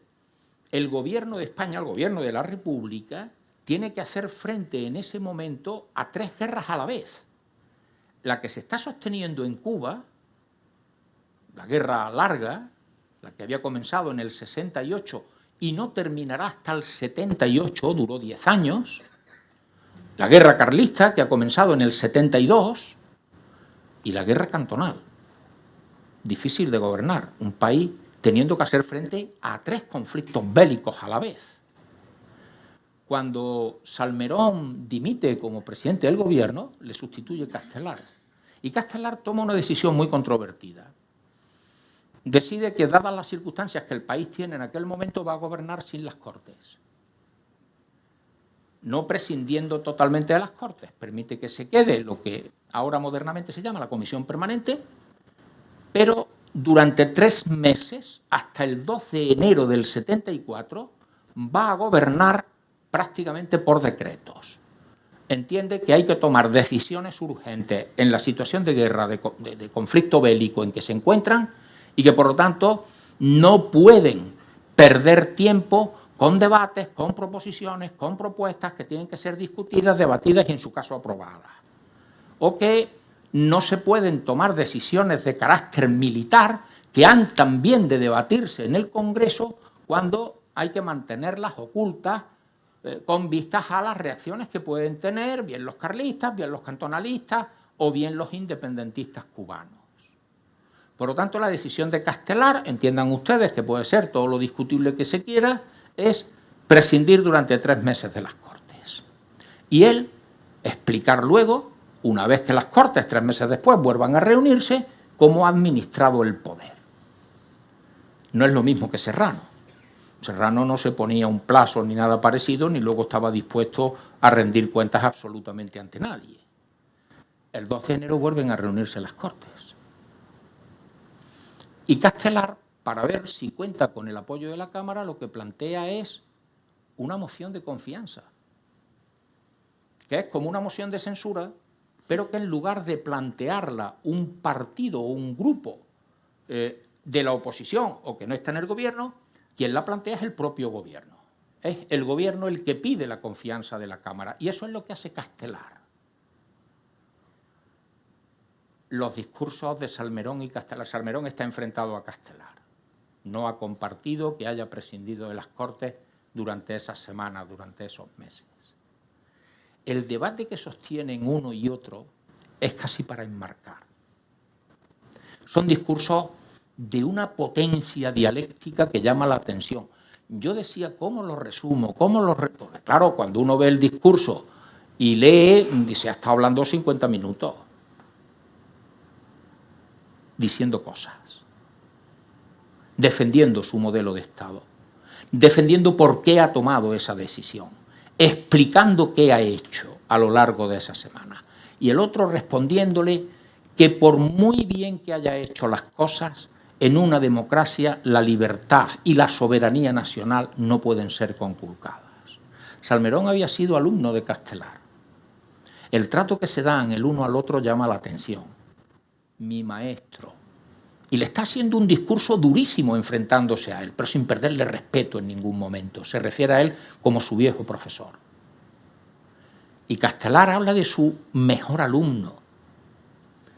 el gobierno de España, el gobierno de la República, tiene que hacer frente en ese momento a tres guerras a la vez. La que se está sosteniendo en Cuba, la guerra larga, la que había comenzado en el 68 y no terminará hasta el 78, duró 10 años, la guerra carlista, que ha comenzado en el 72, y la guerra cantonal. Difícil de gobernar, un país teniendo que hacer frente a tres conflictos bélicos a la vez. Cuando Salmerón dimite como presidente del gobierno, le sustituye Castelar. Y Castelar toma una decisión muy controvertida. Decide que, dadas las circunstancias que el país tiene en aquel momento, va a gobernar sin las Cortes. No prescindiendo totalmente de las Cortes. Permite que se quede lo que ahora modernamente se llama la Comisión Permanente, pero durante 3 meses, hasta el 12 de enero del 74, va a gobernar prácticamente por decretos. Entiende que hay que tomar decisiones urgentes en la situación de guerra, de conflicto bélico en que se encuentran y que, por lo tanto, no pueden perder tiempo con debates, con proposiciones, con propuestas que tienen que ser discutidas, debatidas y, en su caso, aprobadas. O que no se pueden tomar decisiones de carácter militar que han también de debatirse en el Congreso cuando hay que mantenerlas ocultas con vistas a las reacciones que pueden tener bien los carlistas, bien los cantonalistas o bien los independentistas cubanos. Por lo tanto, la decisión de Castelar, entiendan ustedes que puede ser todo lo discutible que se quiera, es prescindir durante 3 meses de las Cortes. Y él explicar luego, una vez que las Cortes 3 meses después vuelvan a reunirse, cómo ha administrado el poder. No es lo mismo que Serrano. Serrano no se ponía un plazo ni nada parecido, ni luego estaba dispuesto a rendir cuentas absolutamente ante nadie. El 12 de enero vuelven a reunirse las Cortes. Y Castelar, para ver si cuenta con el apoyo de la Cámara, lo que plantea es una moción de confianza, que es como una moción de censura, pero que en lugar de plantearla un partido o un grupo de la oposición o que no está en el gobierno, quien la plantea es el propio gobierno. Es el gobierno el que pide la confianza de la Cámara, y eso es lo que hace Castelar. Los discursos de Salmerón y Castelar. Salmerón está enfrentado a Castelar. No ha compartido que haya prescindido de las Cortes durante esas semanas, durante esos meses. El debate que sostienen uno y otro es casi para enmarcar. Son discursos de una potencia dialéctica que llama la atención. Yo decía, ¿cómo lo resumo? Porque claro, cuando uno ve el discurso y lee, dice, ha estado hablando 50 minutos, diciendo cosas, defendiendo su modelo de Estado, defendiendo por qué ha tomado esa decisión, explicando qué ha hecho a lo largo de esa semana. Y el otro respondiéndole que por muy bien que haya hecho las cosas, en una democracia la libertad y la soberanía nacional no pueden ser conculcadas. Salmerón había sido alumno de Castelar. El trato que se dan el uno al otro llama la atención. Mi maestro. Y le está haciendo un discurso durísimo enfrentándose a él, pero sin perderle respeto en ningún momento. Se refiere a él como su viejo profesor. Y Castelar habla de su mejor alumno,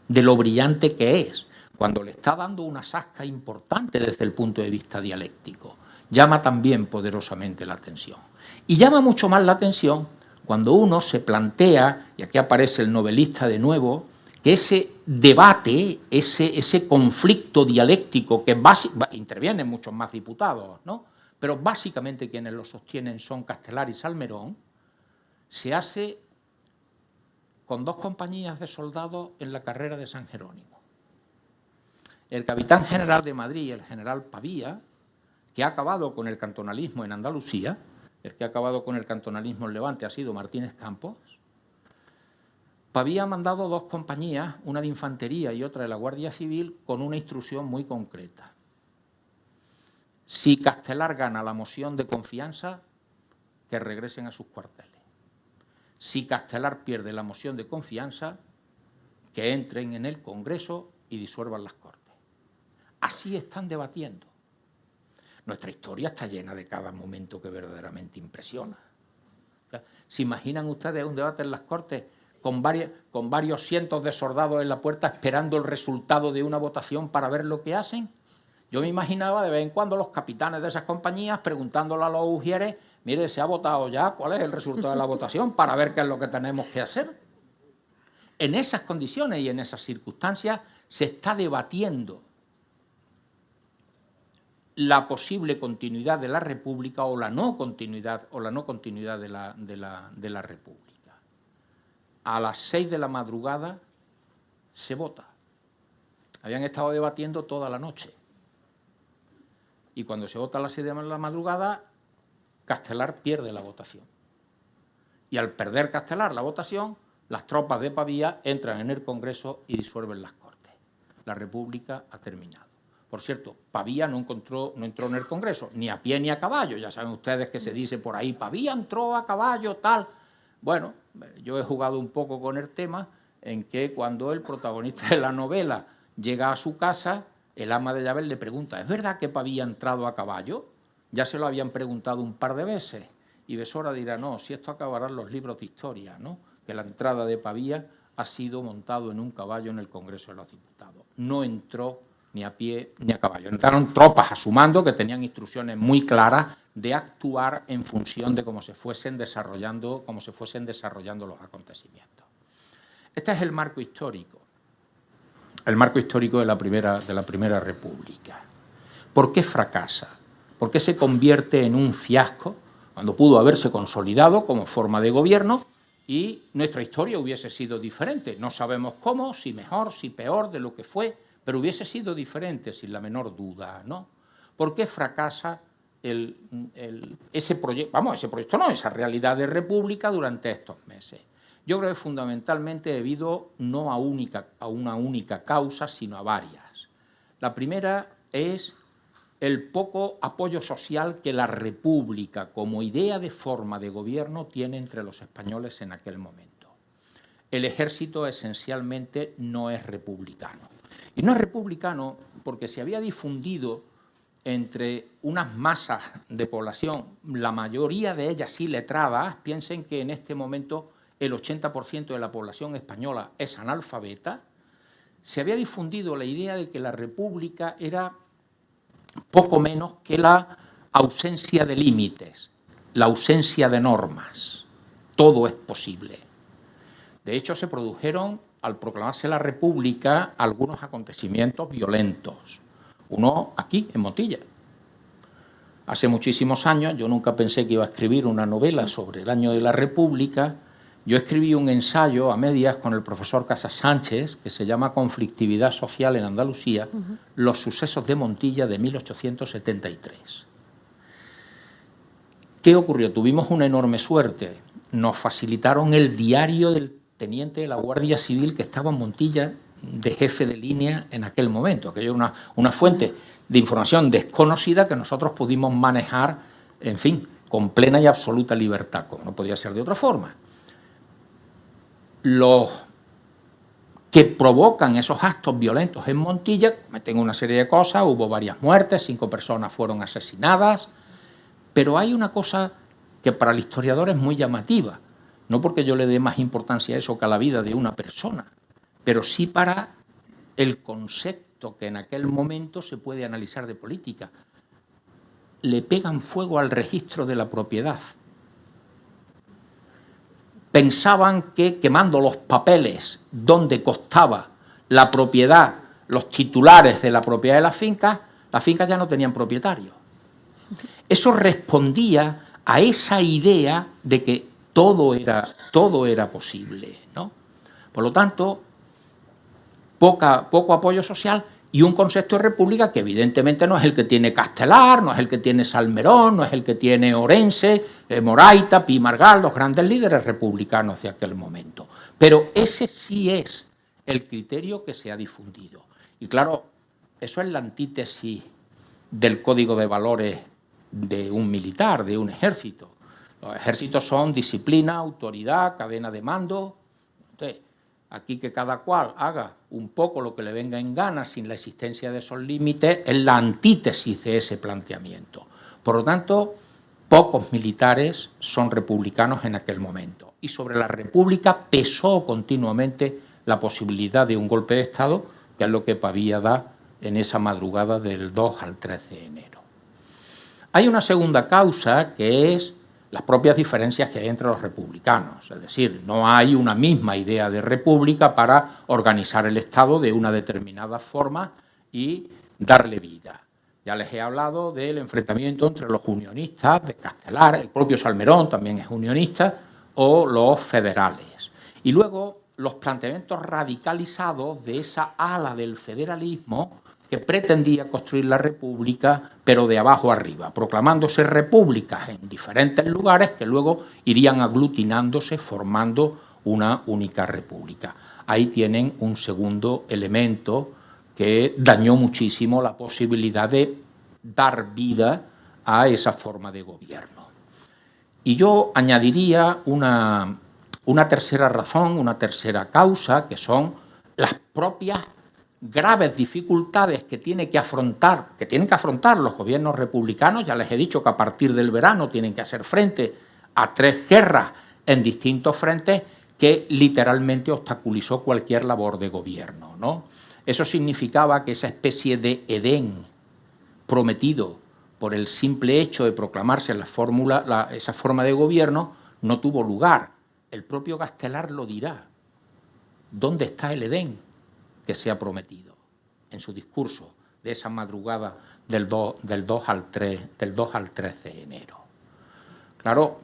de lo brillante que es, cuando le está dando una zasca importante desde el punto de vista dialéctico. Llama también poderosamente la atención. Y llama mucho más la atención cuando uno se plantea, y aquí aparece el novelista de nuevo, que ese debate, ese conflicto dialéctico que intervienen muchos más diputados, ¿no? Pero básicamente quienes lo sostienen son Castelar y Salmerón, se hace con dos compañías de soldados en la carrera de San Jerónimo. El capitán general de Madrid, el general Pavía, que ha acabado con el cantonalismo en Andalucía, el que ha acabado con el cantonalismo en Levante ha sido Martínez Campos. Pavía ha mandado dos compañías, una de infantería y otra de la Guardia Civil, con una instrucción muy concreta. Si Castelar gana la moción de confianza, que regresen a sus cuarteles. Si Castelar pierde la moción de confianza, que entren en el Congreso y disuelvan las Cortes. Así están debatiendo. Nuestra historia está llena de cada momento que verdaderamente impresiona. ¿Se imaginan ustedes un debate en las Cortes con varios cientos de soldados en la puerta esperando el resultado de una votación para ver lo que hacen? Yo me imaginaba de vez en cuando los capitanes de esas compañías preguntándole a los ujieres, mire, ¿se ha votado ya? ¿Cuál es el resultado de la votación? Para ver qué es lo que tenemos que hacer. En esas condiciones y en esas circunstancias se está debatiendo la posible continuidad de la República o la no continuidad de la República. A las 6 de la madrugada se vota. Habían estado debatiendo toda la noche. Y cuando se vota a las 6 de la madrugada, Castelar pierde la votación. Y al perder Castelar la votación, las tropas de Pavía entran en el Congreso y disuelven las Cortes. La República ha terminado. Por cierto, Pavía no entró en el Congreso, ni a pie ni a caballo. Ya saben ustedes que se dice por ahí, Pavía entró a caballo, tal. Bueno, yo he jugado un poco con el tema en que cuando el protagonista de la novela llega a su casa, el ama de llaves le pregunta, ¿es verdad que Pavía ha entrado a caballo? Ya se lo habían preguntado un par de veces. Y Besora dirá, no, si esto acabará en los libros de historia, ¿no? Que la entrada de Pavía ha sido montado en un caballo en el Congreso de los Diputados. No entró ni a pie ni a caballo. Entraron tropas asumando que tenían instrucciones muy claras de actuar en función de cómo se fuesen desarrollando los acontecimientos. Este es el marco histórico de la Primera República. ¿Por qué fracasa? ¿Por qué se convierte en un fiasco cuando pudo haberse consolidado como forma de gobierno y nuestra historia hubiese sido diferente? No sabemos cómo, si mejor, si peor de lo que fue, pero hubiese sido diferente sin la menor duda, ¿no? ¿Por qué fracasa ese proyecto, esa realidad de república durante estos meses? Yo creo que fundamentalmente debido no a una única causa, sino a varias. La primera es el poco apoyo social que la república como idea de forma de gobierno tiene entre los españoles en aquel momento. El ejército esencialmente no es republicano. Y no es republicano porque se había difundido entre unas masas de población, la mayoría de ellas iletradas. Piensen que en este momento el 80% de la población española es analfabeta. Se había difundido la idea de que la república era poco menos que la ausencia de límites, la ausencia de normas. Todo es posible. De hecho, se produjeron, al proclamarse la república, algunos acontecimientos violentos. Uno aquí, en Montilla. Hace muchísimos años, yo nunca pensé que iba a escribir una novela sobre el año de la república. Yo escribí un ensayo a medias con el profesor Casas Sánchez, que se llama Conflictividad social en Andalucía, los sucesos de Montilla de 1873. ¿Qué ocurrió? Tuvimos una enorme suerte. Nos facilitaron el diario del teniente de la Guardia Civil que estaba en Montilla de jefe de línea en aquel momento. Aquello era una fuente de información desconocida que nosotros pudimos manejar, en fin, con plena y absoluta libertad, como no podía ser de otra forma. Los que provocan esos actos violentos en Montilla cometen una serie de cosas, hubo varias muertes, 5 personas fueron asesinadas, pero hay una cosa que para el historiador es muy llamativa, no porque yo le dé más importancia a eso que a la vida de una persona, pero sí para el concepto que en aquel momento se puede analizar de política. Le pegan fuego al registro de la propiedad. Pensaban que quemando los papeles donde constaba la propiedad, los titulares de la propiedad de las fincas ya no tenían propietarios. Eso respondía a esa idea de que todo era posible, ¿no? Por lo tanto, poco apoyo social y un concepto de república que evidentemente no es el que tiene Castelar, no es el que tiene Salmerón, no es el que tiene Orense, Moraita, Pi Margall, los grandes líderes republicanos de aquel momento. Pero ese sí es el criterio que se ha difundido. Y claro, eso es la antítesis del código de valores de un militar, de un ejército. Los ejércitos son disciplina, autoridad, cadena de mando. Entonces, aquí que cada cual haga un poco lo que le venga en gana sin la existencia de esos límites es la antítesis de ese planteamiento. Por lo tanto, pocos militares son republicanos en aquel momento. Y sobre la república pesó continuamente la posibilidad de un golpe de Estado, que es lo que Pavía da en esa madrugada del 2 al 13 de enero. Hay una segunda causa que es las propias diferencias que hay entre los republicanos. Es decir, no hay una misma idea de república para organizar el Estado de una determinada forma y darle vida. Ya les he hablado del enfrentamiento entre los unionistas de Castelar, el propio Salmerón también es unionista, o los federales. Y luego los planteamientos radicalizados de esa ala del federalismo que pretendía construir la república, pero de abajo arriba, proclamándose repúblicas en diferentes lugares que luego irían aglutinándose, formando una única república. Ahí tienen un segundo elemento que dañó muchísimo la posibilidad de dar vida a esa forma de gobierno. Y yo añadiría una tercera razón, una tercera causa, que son las propias graves dificultades que tienen que afrontar los gobiernos republicanos. Ya les he dicho que a partir del verano tienen que hacer frente a 3 guerras en distintos frentes que literalmente obstaculizó cualquier labor de gobierno, ¿no? Eso significaba que esa especie de Edén prometido por el simple hecho de proclamarse esa forma de gobierno no tuvo lugar. El propio Castelar lo dirá. ¿Dónde está el Edén que se ha prometido? En su discurso de esa madrugada del 2 al 13 de enero. Claro,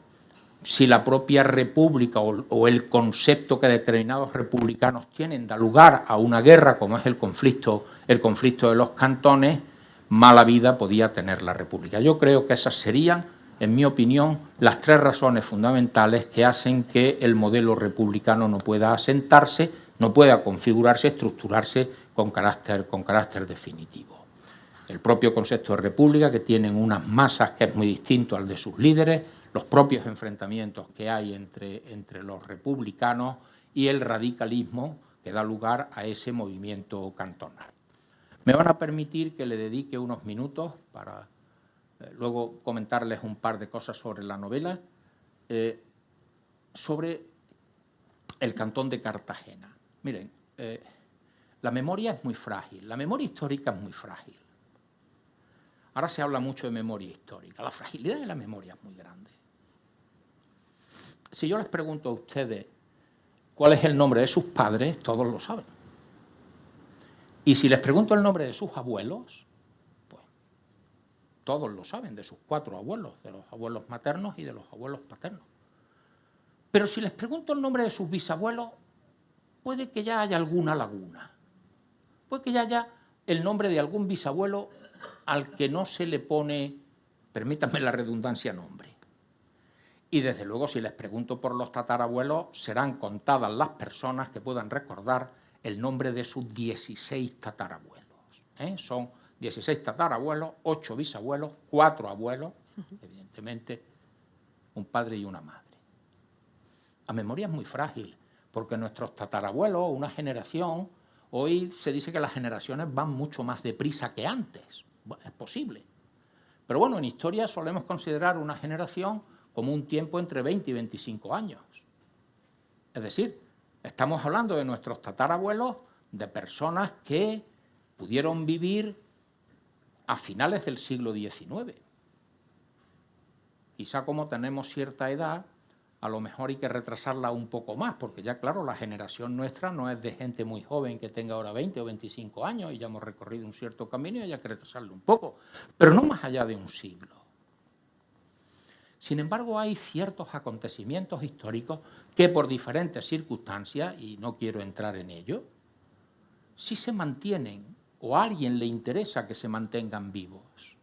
si la propia república o el concepto que determinados republicanos tienen da lugar a una guerra como es el conflicto de los cantones, mala vida podía tener la república. Yo creo que esas serían, en mi opinión, las 3 razones fundamentales que hacen que el modelo republicano no pueda asentarse, no pueda configurarse, estructurarse con carácter definitivo. El propio concepto de república, que tienen unas masas que es muy distinto al de sus líderes, los propios enfrentamientos que hay entre los republicanos y el radicalismo que da lugar a ese movimiento cantonal. Me van a permitir que le dedique unos minutos para luego comentarles un par de cosas sobre la novela, sobre el Cantón de Cartagena. Miren, la memoria es muy frágil, la memoria histórica es muy frágil. Ahora se habla mucho de memoria histórica, la fragilidad de la memoria es muy grande. Si yo les pregunto a ustedes cuál es el nombre de sus padres, todos lo saben. Y si les pregunto el nombre de sus abuelos, pues todos lo saben, de sus 4 abuelos, de los abuelos maternos y de los abuelos paternos. Pero si les pregunto el nombre de sus bisabuelos, puede que ya haya alguna laguna. Puede que ya haya el nombre de algún bisabuelo al que no se le pone, permítanme la redundancia, nombre. Y desde luego, si les pregunto por los tatarabuelos, serán contadas las personas que puedan recordar el nombre de sus 16 tatarabuelos. Son 16 tatarabuelos, 8 bisabuelos, 4 abuelos, evidentemente un padre y una madre. La memoria es muy frágil, porque nuestros tatarabuelos, una generación, hoy se dice que las generaciones van mucho más deprisa que antes. Bueno, es posible. Pero bueno, en historia solemos considerar una generación como un tiempo entre 20 y 25 años. Es decir, estamos hablando de nuestros tatarabuelos, de personas que pudieron vivir a finales del siglo XIX. Quizá como tenemos cierta edad, a lo mejor hay que retrasarla un poco más, porque ya, claro, la generación nuestra no es de gente muy joven que tenga ahora 20 o 25 años y ya hemos recorrido un cierto camino y hay que retrasarlo un poco, pero no más allá de un siglo. Sin embargo, hay ciertos acontecimientos históricos que por diferentes circunstancias, y no quiero entrar en ello, sí se mantienen o a alguien le interesa que se mantengan vivos.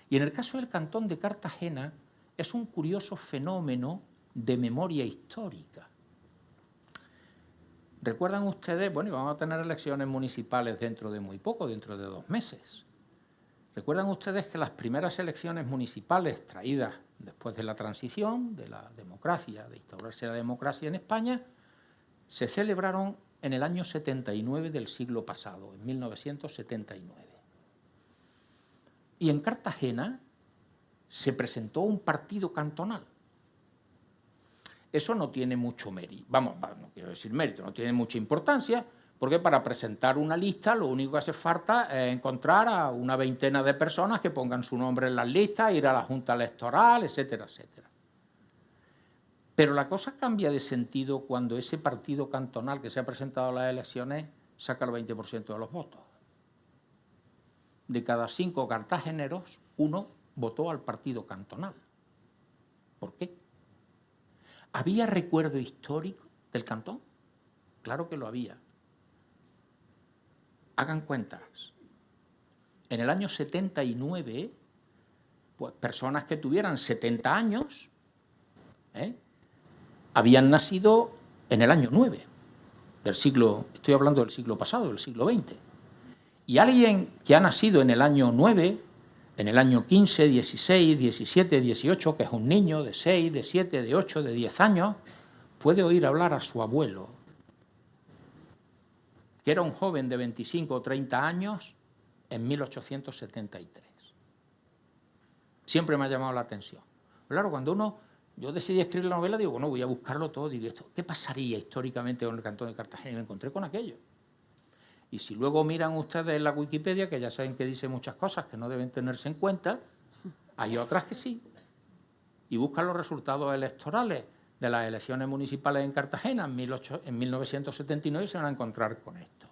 Y en el caso del Cantón de Cartagena es un curioso fenómeno de memoria histórica. ¿Recuerdan ustedes? Bueno, vamos a tener elecciones municipales dentro de muy poco, dentro de 2 meses. ¿Recuerdan ustedes que las primeras elecciones municipales traídas después de la transición, de la democracia, de instaurarse la democracia en España, se celebraron en el año 79 del siglo pasado, en 1979? Y en Cartagena se presentó un partido cantonal. Eso no tiene mucho mérito, vamos, no quiero decir mérito, no tiene mucha importancia, porque para presentar una lista lo único que hace falta es encontrar a una veintena de personas que pongan su nombre en las listas, ir a la Junta Electoral, etcétera, etcétera. Pero la cosa cambia de sentido cuando ese partido cantonal que se ha presentado a las elecciones saca el 20% de los votos. De cada 5 cartageneros, 1 votó al partido cantonal. ¿Por qué? ¿Había recuerdo histórico del cantón? Claro que lo había. Hagan cuentas. En el año 79, pues personas que tuvieran 70 años habían nacido en el año 9 del siglo, estoy hablando del siglo pasado, del siglo XX. Y alguien que ha nacido en el año 9, en el año 15, 16, 17, 18, que es un niño de 6, de 7, de 8, de 10 años, puede oír hablar a su abuelo, que era un joven de 25 o 30 años en 1873. Siempre me ha llamado la atención. Claro, cuando yo decidí escribir la novela, digo, bueno, voy a buscarlo todo, digo, ¿qué pasaría históricamente con el Cantón de Cartagena? Y me encontré con aquello. Y si luego miran ustedes en la Wikipedia, que ya saben que dice muchas cosas que no deben tenerse en cuenta, hay otras que sí. Y buscan los resultados electorales de las elecciones municipales en Cartagena en 1979 y se van a encontrar con esto.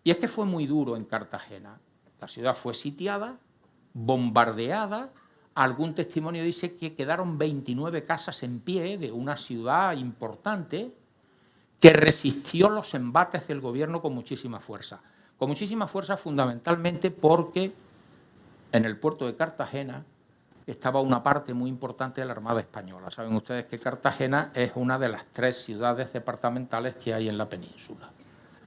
Y es que fue muy duro en Cartagena. La ciudad fue sitiada, bombardeada. Algún testimonio dice que quedaron 29 casas en pie de una ciudad importante que resistió los embates del gobierno con muchísima fuerza. Con muchísima fuerza fundamentalmente porque en el puerto de Cartagena estaba una parte muy importante de la Armada Española. Saben ustedes que Cartagena es una de las 3 ciudades departamentales que hay en la península,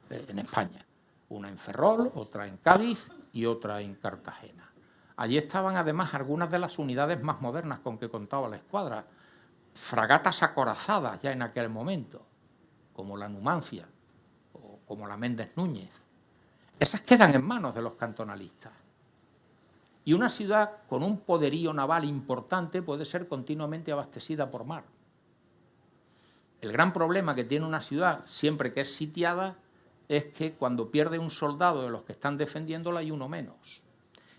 en España. Una en Ferrol, otra en Cádiz y otra en Cartagena. Allí estaban además algunas de las unidades más modernas con que contaba la escuadra, fragatas acorazadas ya en aquel momento, como la Numancia o como la Méndez Núñez. esas quedan en manos de los cantonalistas. Y una ciudad con un poderío naval importante puede ser continuamente abastecida por mar. El gran problema que tiene una ciudad siempre que es sitiada es que cuando pierde un soldado de los que están defendiéndola hay uno menos.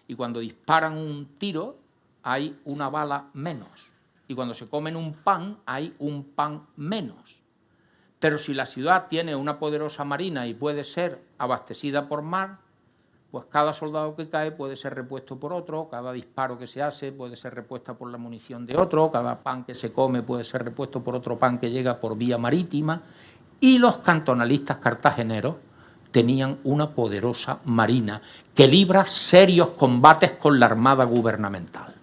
Y cuando disparan un tiro hay una bala menos. Y cuando se comen un pan hay un pan menos. Pero si la ciudad tiene una poderosa marina y puede ser abastecida por mar, pues cada soldado que cae puede ser repuesto por otro, cada disparo que se hace puede ser repuesta por la munición de otro, cada pan que se come puede ser repuesto por otro pan que llega por vía marítima, y los cantonalistas cartageneros tenían una poderosa marina que libra serios combates con la armada gubernamental.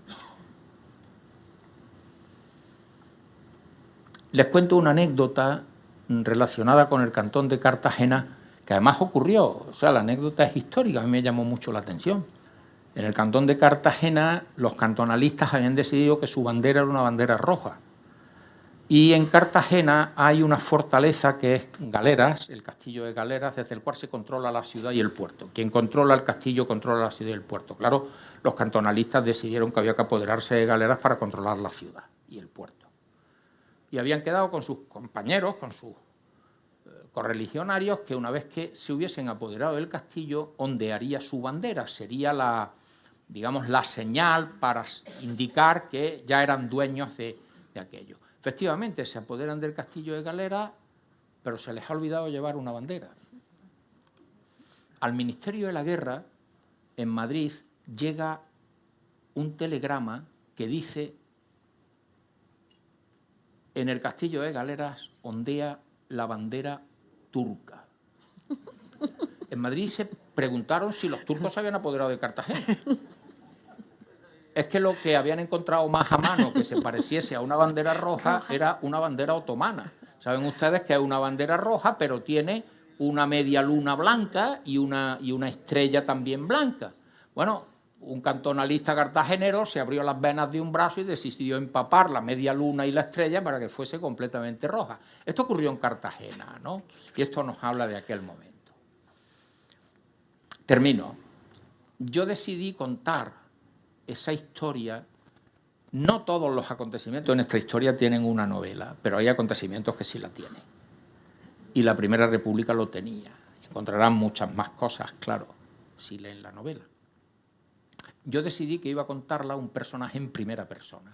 Les cuento una anécdota relacionada con el cantón de Cartagena, que además ocurrió, o sea, la anécdota es histórica, a mí me llamó mucho la atención. En el cantón de Cartagena, los cantonalistas habían decidido que su bandera era una bandera roja. Y en Cartagena hay una fortaleza que es Galeras, el castillo de Galeras, desde el cual se controla la ciudad y el puerto. Quien controla el castillo controla la ciudad y el puerto. Claro, los cantonalistas decidieron que había que apoderarse de Galeras para controlar la ciudad y el puerto. Y habían quedado con sus compañeros, con sus correligionarios, que una vez que se hubiesen apoderado del castillo, ondearía su bandera. Sería la, digamos, la señal para indicar que ya eran dueños de aquello. Efectivamente, se apoderan del castillo de Galeras, pero se les ha olvidado llevar una bandera. Al Ministerio de la Guerra, en Madrid, llega un telegrama que dice: en el castillo de Galeras ondea la bandera turca. En Madrid se preguntaron si los turcos se habían apoderado de Cartagena. Es que lo que habían encontrado más a mano que se pareciese a una bandera roja era una bandera otomana. Saben ustedes que es una bandera roja, pero tiene una media luna blanca y una estrella también blanca. Bueno, un cantonalista cartagenero se abrió las venas de un brazo y decidió empapar la media luna y la estrella para que fuese completamente roja. Esto ocurrió en Cartagena, ¿no? Y esto nos habla de aquel momento. Termino. Yo decidí contar esa historia. No todos los acontecimientos en nuestra historia tienen una novela, pero hay acontecimientos que sí la tienen. Y la Primera República lo tenía. Encontrarán muchas más cosas, claro, si leen la novela. Yo decidí que iba a contarla un personaje en primera persona.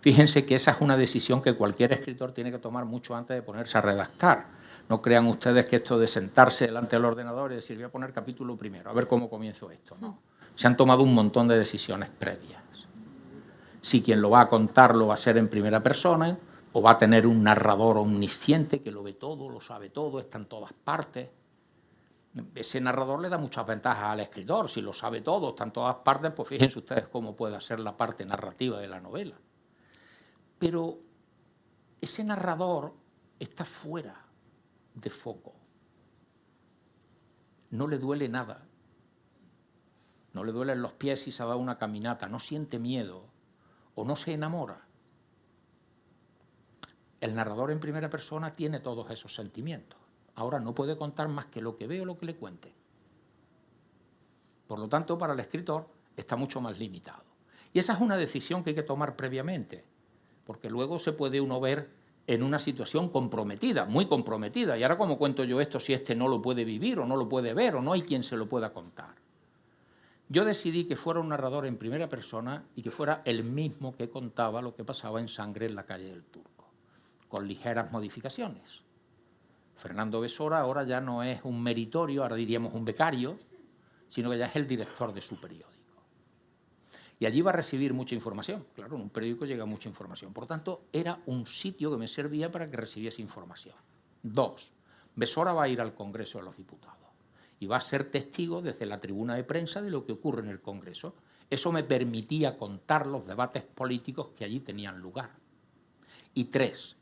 Fíjense que esa es una decisión que cualquier escritor tiene que tomar mucho antes de ponerse a redactar. No crean ustedes que esto de sentarse delante del ordenador y decir, voy a poner capítulo primero, a ver cómo comienzo esto. No. Se han tomado un montón de decisiones previas. Si quien lo va a contar lo va a hacer en primera persona, o va a tener un narrador omnisciente que lo ve todo, lo sabe todo, está en todas partes. Ese narrador le da muchas ventajas al escritor. Si lo sabe todo, está en todas partes, pues fíjense ustedes cómo puede ser la parte narrativa de la novela. Pero ese narrador está fuera de foco. No le duele nada. No le duelen los pies si se ha dado una caminata, no siente miedo o no se enamora. El narrador en primera persona tiene todos esos sentimientos. Ahora no puede contar más que lo que ve o lo que le cuente. Por lo tanto, para el escritor está mucho más limitado. Y esa es una decisión que hay que tomar previamente, porque luego se puede uno ver en una situación comprometida, muy comprometida. Y ahora, ¿cómo cuento yo esto si este no lo puede vivir o no lo puede ver o no hay quien se lo pueda contar? Yo decidí que fuera un narrador en primera persona y que fuera el mismo que contaba lo que pasaba en Sangre en la calle del Turco, con ligeras modificaciones. Fernando Besora ahora ya no es un meritorio, ahora diríamos un becario, sino que ya es el director de su periódico. Y allí va a recibir mucha información. Claro, en un periódico llega mucha información. Por lo tanto, era un sitio que me servía para que recibiese información. 2. Besora va a ir al Congreso de los Diputados y va a ser testigo desde la tribuna de prensa de lo que ocurre en el Congreso. Eso me permitía contar los debates políticos que allí tenían lugar. Y 3.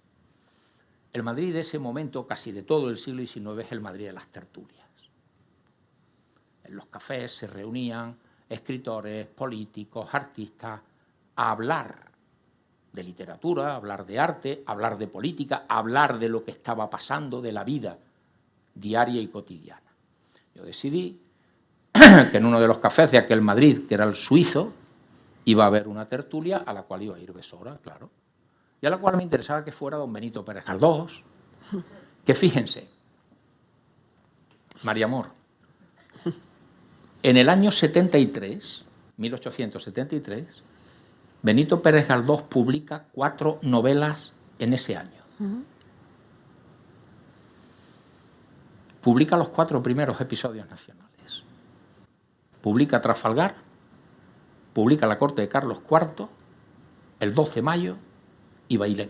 El Madrid de ese momento, casi de todo el siglo XIX, es el Madrid de las tertulias. En los cafés se reunían escritores, políticos, artistas, a hablar de literatura, a hablar de arte, a hablar de política, a hablar de lo que estaba pasando, de la vida diaria y cotidiana. Yo decidí que en uno de los cafés de aquel Madrid, que era el Suizo, iba a haber una tertulia a la cual iba a ir Besora, claro, y a la cual me interesaba que fuera don Benito Pérez Galdós, que fíjense, María Amor, en el año 73, 1873, Benito Pérez Galdós publica 4 novelas en ese año. Publica los 4 primeros episodios nacionales. Publica Trafalgar, publica La corte de Carlos IV, el 12 de mayo y Bailén.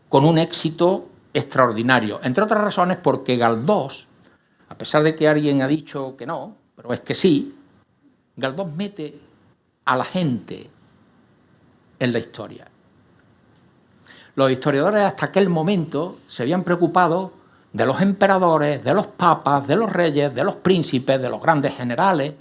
Con un éxito extraordinario, entre otras razones porque Galdós, a pesar de que alguien ha dicho que no, pero es que sí, Galdós mete a la gente en la historia. Los historiadores hasta aquel momento se habían preocupado de los emperadores, de los papas, de los reyes, de los príncipes, de los grandes generales,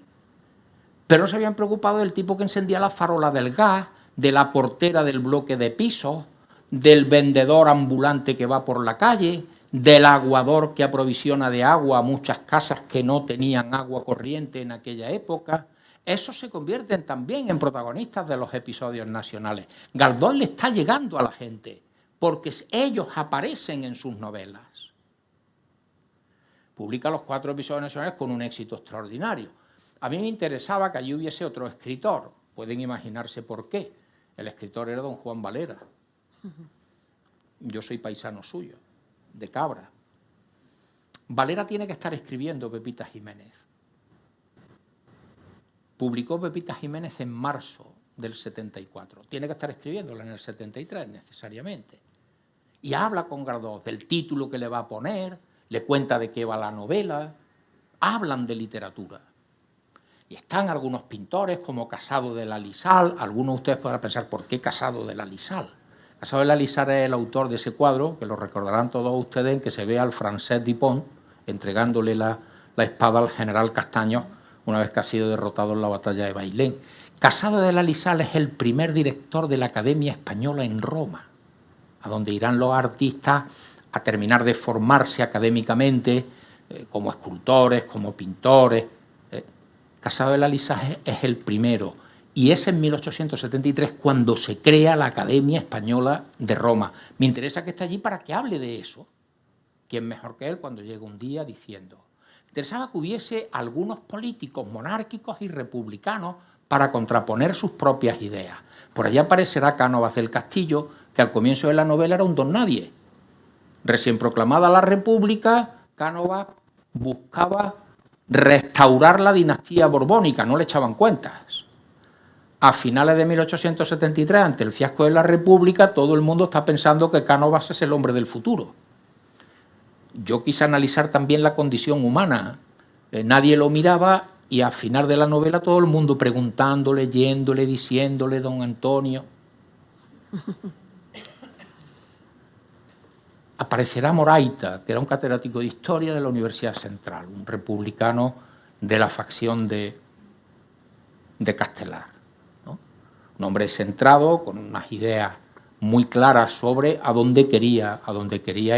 pero no se habían preocupado del tipo que encendía la farola del gas, de la portera del bloque de pisos, del vendedor ambulante que va por la calle, del aguador que aprovisiona de agua a muchas casas que no tenían agua corriente en aquella época. Esos se convierten también en protagonistas de los episodios nacionales. Galdós le está llegando a la gente, porque ellos aparecen en sus novelas. Publica los 4 episodios nacionales con un éxito extraordinario. A mí me interesaba que allí hubiese otro escritor. Pueden imaginarse por qué. El escritor era don Juan Valera. Yo soy paisano suyo, de Cabra. Valera tiene que estar escribiendo Pepita Jiménez. Publicó Pepita Jiménez en marzo del 74. Tiene que estar escribiéndola en el 73, necesariamente. Y habla con Galdós del título que le va a poner, le cuenta de qué va la novela, hablan de literatura. Y están algunos pintores como Casado de la Lisal. Algunos de ustedes podrán pensar, ¿por qué Casado de la Lisal? Casado de la Lisal es el autor de ese cuadro, que lo recordarán todos ustedes, en que se ve al Francés Dupont entregándole la espada al general Castaños una vez que ha sido derrotado en la batalla de Bailén. Casado de la Lisal es el primer director de la Academia Española en Roma, a donde irán los artistas a terminar de formarse académicamente como escultores, como pintores. Casado de la Lisal es el primero, y es en 1873 cuando se crea la Academia Española de Roma. Me interesa que esté allí para que hable de eso. ¿Quién mejor que él cuando llega un día diciendo? Me interesaba que hubiese algunos políticos monárquicos y republicanos para contraponer sus propias ideas. Por allá aparecerá Cánovas del Castillo, que al comienzo de la novela era un don nadie. Recién proclamada la República, Cánovas buscaba restaurar la dinastía borbónica, no le echaban cuentas. A finales de 1873, ante el fiasco de la República, todo el mundo está pensando que Cánovas es el hombre del futuro. Yo quise analizar también la condición humana. Nadie lo miraba y al final de la novela todo el mundo preguntándole, leyéndole, diciéndole, don Antonio. Aparecerá Moraita, que era un catedrático de Historia de la Universidad Central, un republicano de la facción de Castelar, ¿no? Un hombre centrado, con unas ideas muy claras sobre a dónde quería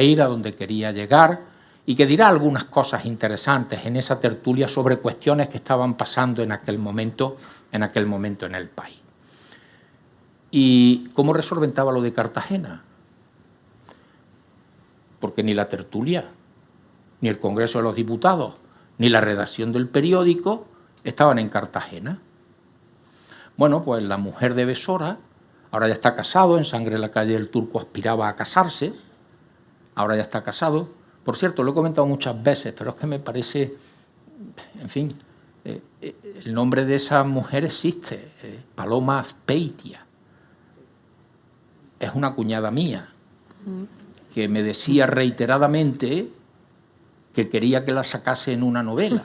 ir, a dónde quería llegar, y que dirá algunas cosas interesantes en esa tertulia sobre cuestiones que estaban pasando en aquel momento en el país. ¿Y cómo resolventaba lo de Cartagena? Porque ni la tertulia, ni el Congreso de los Diputados, ni la redacción del periódico estaban en Cartagena. Bueno, pues la mujer de Besora, ahora ya está casado, en Sangre en la calle del Turco aspiraba a casarse, ahora ya está casado. Por cierto, lo he comentado muchas veces, pero es que me parece, en fin, el nombre de esa mujer existe, Paloma Azpeitia. Es una cuñada mía, que me decía reiteradamente que quería que la sacase en una novela,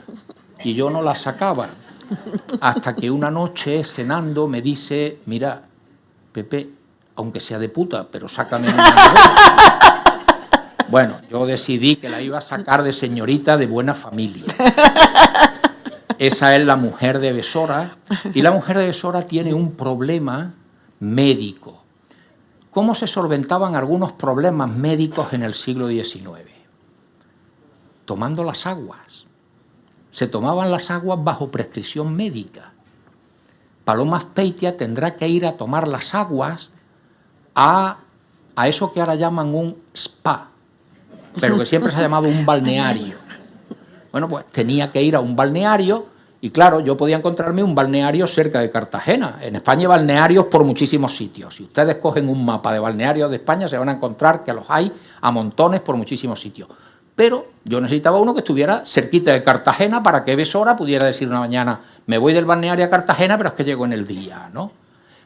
y yo no la sacaba, hasta que una noche, cenando, me dice, mira, Pepe, aunque sea de puta, pero sácame en una novela. Bueno, yo decidí que la iba a sacar de señorita de buena familia. Esa es la mujer de Besora, y la mujer de Besora tiene un problema médico. ¿Cómo se solventaban algunos problemas médicos en el siglo XIX? tomando las aguas. Se tomaban las aguas bajo prescripción médica. Paloma Azpeitia tendrá que ir a tomar las aguas a eso que ahora llaman un spa, pero que siempre se ha llamado un balneario. Bueno, pues tenía que ir a un balneario y, claro, yo podía encontrarme un balneario cerca de Cartagena. En España hay balnearios por muchísimos sitios. Si ustedes cogen un mapa de balnearios de España, se van a encontrar que los hay a montones por muchísimos sitios. Pero yo necesitaba uno que estuviera cerquita de Cartagena para que Besora pudiera decir una mañana, me voy del balneario a Cartagena, pero es que llego en el día, ¿no?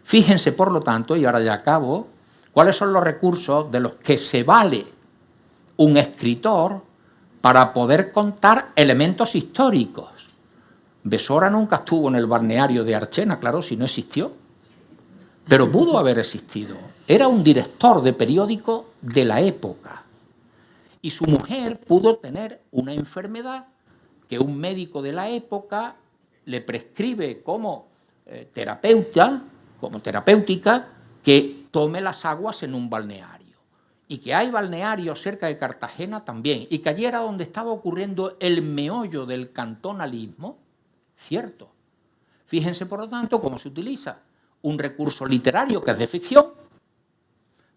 Fíjense, por lo tanto, y ahora ya acabo, cuáles son los recursos de los que se vale un escritor para poder contar elementos históricos. Besora nunca estuvo en el balneario de Archena, claro, si no existió, pero pudo haber existido. Era un director de periódico de la época. Y su mujer pudo tener una enfermedad que un médico de la época le prescribe como terapéutica, que tome las aguas en un balneario. Y que hay balnearios cerca de Cartagena también. Y que allí era donde estaba ocurriendo el meollo del cantonalismo, cierto. Fíjense, por lo tanto, cómo se utiliza un recurso literario que es de ficción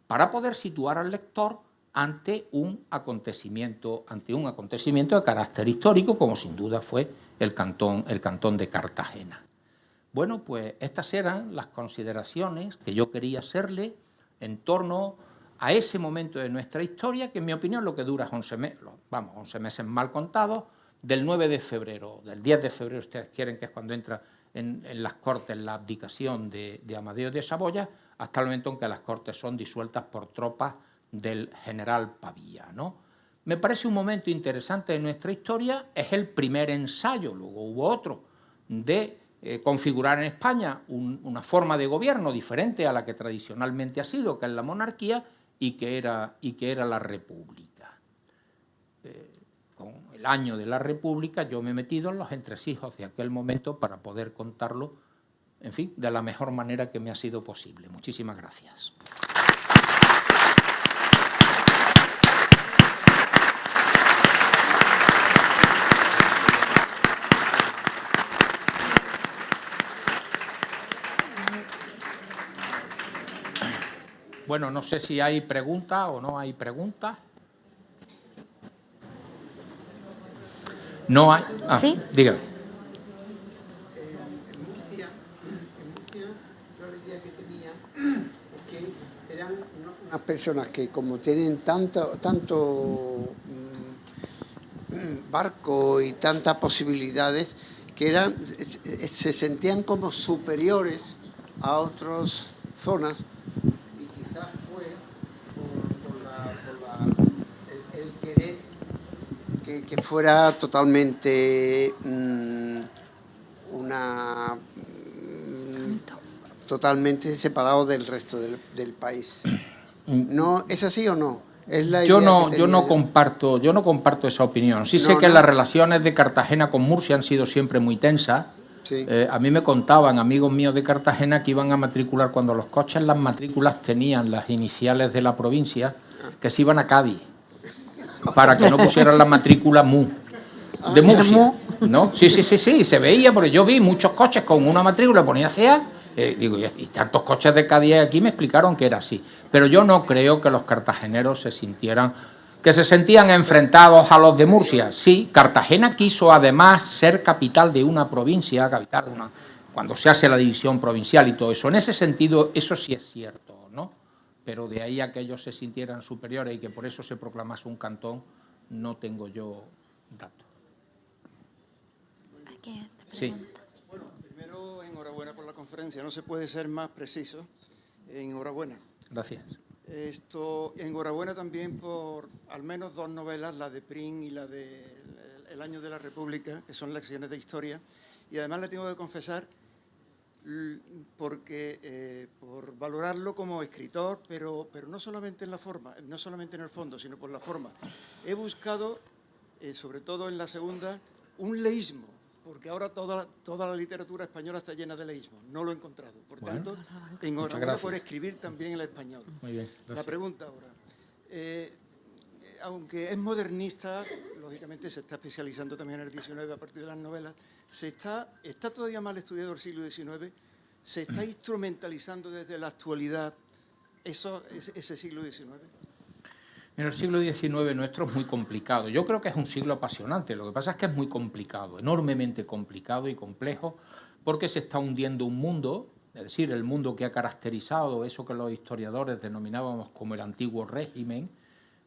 para poder situar al lector ante un acontecimiento de carácter histórico, como sin duda fue el cantón de Cartagena. Bueno, pues estas eran las consideraciones que yo quería hacerle en torno a ese momento de nuestra historia, que en mi opinión lo que dura es 11 meses mal contados, del 9 de febrero, del 10 de febrero, ustedes quieren, que es cuando entra en las Cortes la abdicación de Amadeo de Saboya, hasta el momento en que las Cortes son disueltas por tropas del general Pavía, ¿no? Me parece un momento interesante de nuestra historia, es el primer ensayo, luego hubo otro, de configurar en España una forma de gobierno diferente a la que tradicionalmente ha sido, que es la monarquía y que era la república. Con el año de la república yo me he metido en los entresijos de aquel momento para poder contarlo, en fin, de la mejor manera que me ha sido posible. Muchísimas gracias. Bueno, no sé si hay preguntas o no hay preguntas. No hay. ¿Sí? Dígame. En Murcia, yo la idea que tenía es que eran unas personas que, como tienen tanto barco y tantas posibilidades, que se sentían como superiores a otras zonas. El querer que fuera totalmente totalmente separado del resto del país. ¿No es así o no? ¿Es la idea Yo no comparto esa opinión. Sí sé que las relaciones de Cartagena con Murcia han sido siempre muy tensas. Sí. A mí me contaban amigos míos de Cartagena que iban a matricular, cuando los coches, las matrículas tenían las iniciales de la provincia, que se iban a Cádiz, para que no pusieran la matrícula MU, de Murcia, ¿no? Sí, se veía, porque yo vi muchos coches con una matrícula, ponía CEA, y tantos coches de Cádiz aquí me explicaron que era así. Pero yo no creo que los cartageneros se sentían enfrentados a los de Murcia. Sí, Cartagena quiso además ser capital de una provincia, cuando se hace la división provincial y todo eso. En ese sentido, eso sí es cierto, ¿no? Pero de ahí a que ellos se sintieran superiores y que por eso se proclamase un cantón, no tengo yo datos. Sí. Bueno, primero, enhorabuena por la conferencia. No se puede ser más preciso. Enhorabuena. Gracias. Enhorabuena también por al menos dos novelas, la de Prim y la de El año de la República, que son lecciones de historia. Y además le tengo que confesar, porque por valorarlo como escritor, pero no solamente en la forma, no solamente en el fondo, sino por la forma. He buscado, sobre todo en la segunda, un leísmo, porque ahora toda la literatura española está llena de leísmo. No lo he encontrado. Por tanto, enhorabuena por escribir también el español. Muy bien, la pregunta ahora. aunque es modernista, lógicamente se está especializando también en el XIX a partir de las novelas, está todavía mal estudiado el siglo XIX, se está instrumentalizando desde la actualidad ese siglo XIX. En el siglo XIX nuestro es muy complicado. Yo creo que es un siglo apasionante. Lo que pasa es que es muy complicado, enormemente complicado y complejo, porque se está hundiendo un mundo, es decir, el mundo que ha caracterizado eso que los historiadores denominábamos como el antiguo régimen,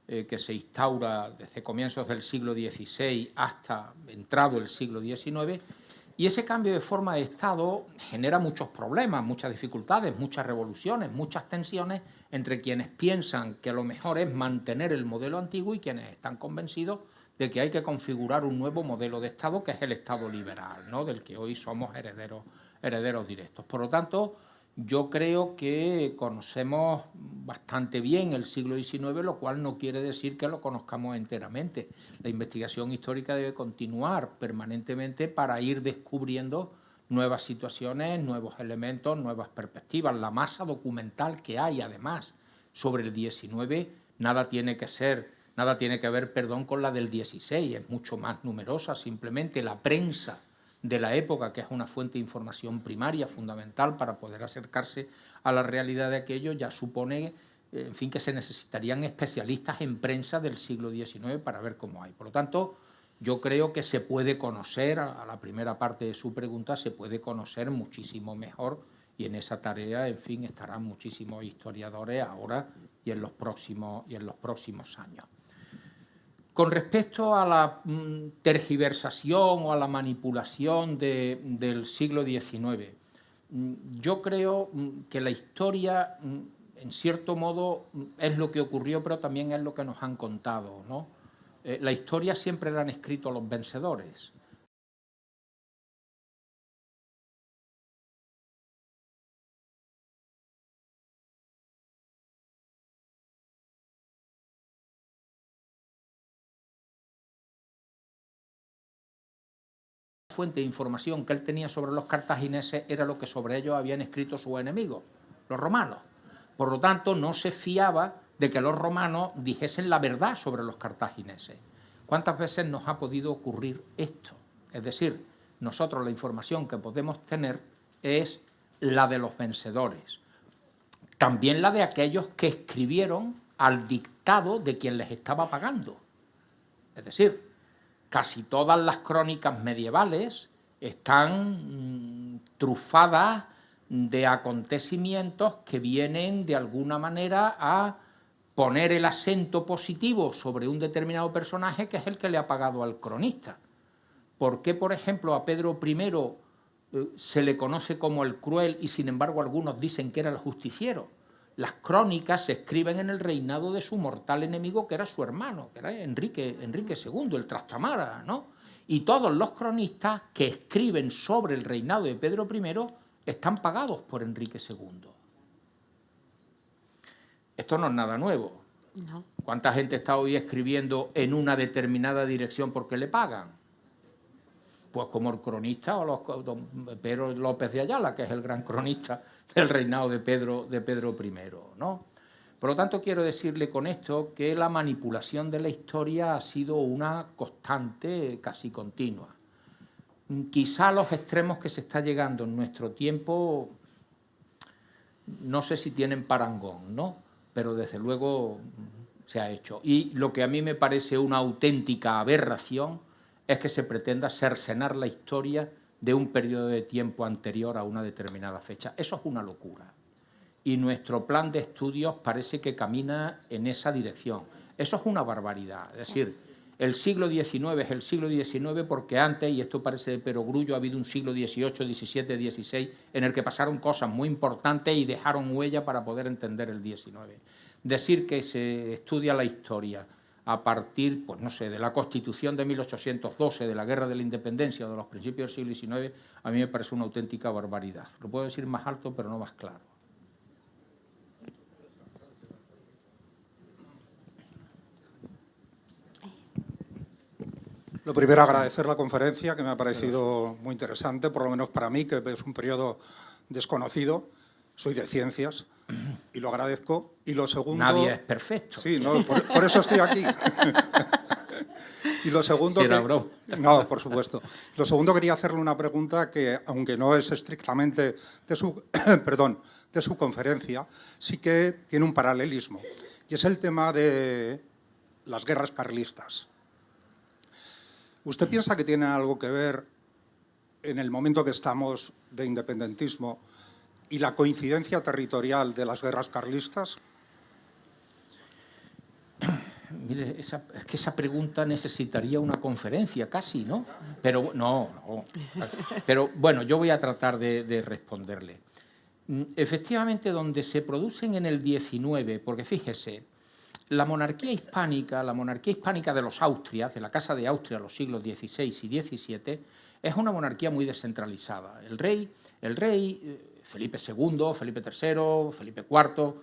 que se instaura desde comienzos del siglo XVI hasta entrado el siglo XIX, y ese cambio de forma de Estado genera muchos problemas, muchas dificultades, muchas revoluciones, muchas tensiones entre quienes piensan que lo mejor es mantener el modelo antiguo y quienes están convencidos de que hay que configurar un nuevo modelo de Estado, que es el Estado liberal, ¿no?, del que hoy somos herederos directos. Por lo tanto, yo creo que conocemos bastante bien el siglo XIX, lo cual no quiere decir que lo conozcamos enteramente. La investigación histórica debe continuar permanentemente para ir descubriendo nuevas situaciones, nuevos elementos, nuevas perspectivas. La masa documental que hay, además, sobre el XIX nada tiene que ver con la del XVI, es mucho más numerosa. Simplemente la prensa de la época, que es una fuente de información primaria fundamental para poder acercarse a la realidad de aquello, ya supone, en fin, que se necesitarían especialistas en prensa del siglo XIX para ver cómo hay. Por lo tanto, yo creo que se puede conocer, a la primera parte de su pregunta, se puede conocer muchísimo mejor, y en esa tarea, en fin, estarán muchísimos historiadores ahora y en los próximos años. Con respecto a la tergiversación o a la manipulación del siglo XIX, yo creo que la historia, en cierto modo, es lo que ocurrió, pero también es lo que nos han contado, ¿no? La historia siempre la han escrito los vencedores. Fuente de información que él tenía sobre los cartagineses era lo que sobre ellos habían escrito sus enemigos, los romanos. Por lo tanto, no se fiaba de que los romanos dijesen la verdad sobre los cartagineses. ¿Cuántas veces nos ha podido ocurrir esto? Es decir, nosotros la información que podemos tener es la de los vencedores. También la de aquellos que escribieron al dictado de quien les estaba pagando. Es decir, casi todas las crónicas medievales están trufadas de acontecimientos que vienen de alguna manera a poner el acento positivo sobre un determinado personaje que es el que le ha pagado al cronista. ¿Por qué, por ejemplo, a Pedro I se le conoce como el cruel y, sin embargo, algunos dicen que era el justiciero? Las crónicas se escriben en el reinado de su mortal enemigo, que era su hermano, que era Enrique II, el Trastamara, ¿no? Y todos los cronistas que escriben sobre el reinado de Pedro I están pagados por Enrique II. Esto no es nada nuevo. No. ¿Cuánta gente está hoy escribiendo en una determinada dirección porque le pagan? Pues como el cronista don Pedro López de Ayala, que es el gran cronista del reinado de Pedro I, ¿no? Por lo tanto, quiero decirle con esto que la manipulación de la historia ha sido una constante casi continua. Quizá los extremos que se está llegando en nuestro tiempo, no sé si tienen parangón, ¿no? Pero desde luego se ha hecho. Y lo que a mí me parece una auténtica aberración es que se pretenda cercenar la historia de un periodo de tiempo anterior a una determinada fecha. Eso es una locura. Y nuestro plan de estudios parece que camina en esa dirección. Eso es una barbaridad. Es decir, el siglo XIX es el siglo XIX porque antes, y esto parece de perogrullo, ha habido un siglo XVIII, XVII, XVI, en el que pasaron cosas muy importantes y dejaron huella para poder entender el XIX. Decir que se estudia la historia a partir, pues no sé, de la Constitución de 1812, de la Guerra de la Independencia o de los principios del siglo XIX, a mí me parece una auténtica barbaridad. Lo puedo decir más alto, pero no más claro. Lo primero, agradecer la conferencia, que me ha parecido muy interesante, por lo menos para mí, que es un periodo desconocido. Soy de ciencias y lo agradezco. Y lo segundo... Nadie es perfecto. Sí, no, por eso estoy aquí. Y lo segundo... No, por supuesto. Lo segundo, quería hacerle una pregunta que, aunque no es estrictamente de su, de su conferencia, sí que tiene un paralelismo. Y es el tema de las guerras carlistas. ¿Usted piensa que tiene algo que ver en el momento que estamos de independentismo y la coincidencia territorial de las guerras carlistas? Mire, es que esa pregunta necesitaría una conferencia casi, ¿no? Pero no. Pero bueno, yo voy a tratar de responderle. Efectivamente, donde se producen en el 19, porque fíjese, la monarquía hispánica de los Austrias, de la Casa de Austria, los siglos XVI y XVII, es una monarquía muy descentralizada. El rey Felipe II, Felipe III, Felipe IV,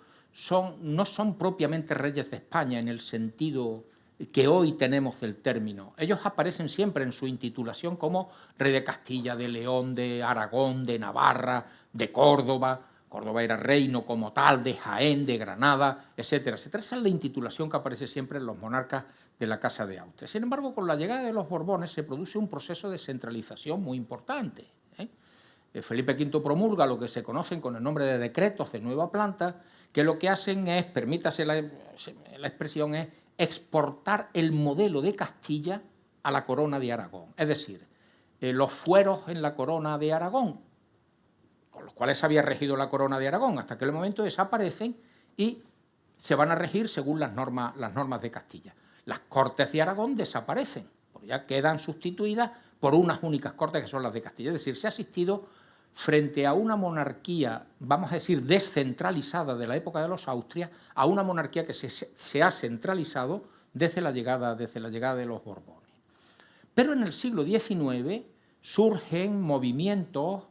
no son propiamente reyes de España en el sentido que hoy tenemos del término. Ellos aparecen siempre en su intitulación como rey de Castilla, de León, de Aragón, de Navarra, de Córdoba. Córdoba era reino como tal, de Jaén, de Granada, etcétera, etcétera. Esa es la intitulación que aparece siempre en los monarcas de la Casa de Austria. Sin embargo, con la llegada de los Borbones se produce un proceso de centralización muy importante. Felipe V promulga lo que se conocen con el nombre de decretos de nueva planta, que lo que hacen es, permítase la expresión, es exportar el modelo de Castilla a la corona de Aragón. Es decir, los fueros en la corona de Aragón, con los cuales se había regido la corona de Aragón, hasta aquel momento desaparecen y se van a regir según las normas de Castilla. Las Cortes de Aragón desaparecen, porque ya quedan sustituidas por unas únicas Cortes que son las de Castilla. Es decir, se ha asistido frente a una monarquía, vamos a decir, descentralizada de la época de los Austrias, a una monarquía que se ha centralizado desde la llegada de los Borbones. Pero en el siglo XIX surgen movimientos,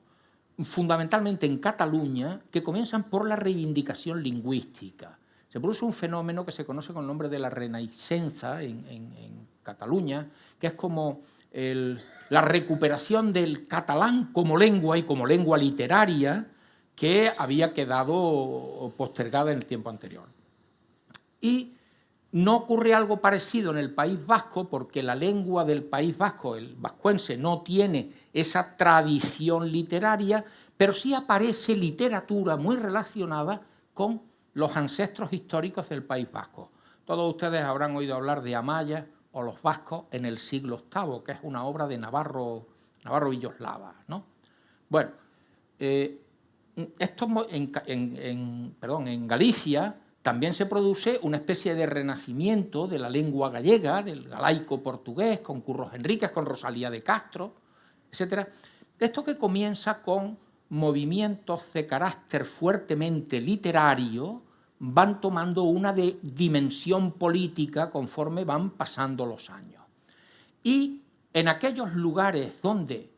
fundamentalmente en Cataluña, que comienzan por la reivindicación lingüística. Se produce un fenómeno que se conoce con el nombre de la Renaixença en Cataluña, que es como la recuperación del catalán como lengua y como lengua literaria que había quedado postergada en el tiempo anterior. Y no ocurre algo parecido en el País Vasco, porque la lengua del País Vasco, el vascuense, no tiene esa tradición literaria, pero sí aparece literatura muy relacionada con los ancestros históricos del País Vasco. Todos ustedes habrán oído hablar de Amaya o los vascos en el siglo VIII, que es una obra de Navarro Villoslava, ¿no? Bueno, en Galicia también se produce una especie de renacimiento de la lengua gallega, del galaico portugués, con Curros Enríquez, con Rosalía de Castro, etc. Esto que comienza con movimientos de carácter fuertemente literario, van tomando una dimensión política conforme van pasando los años. Y en aquellos lugares donde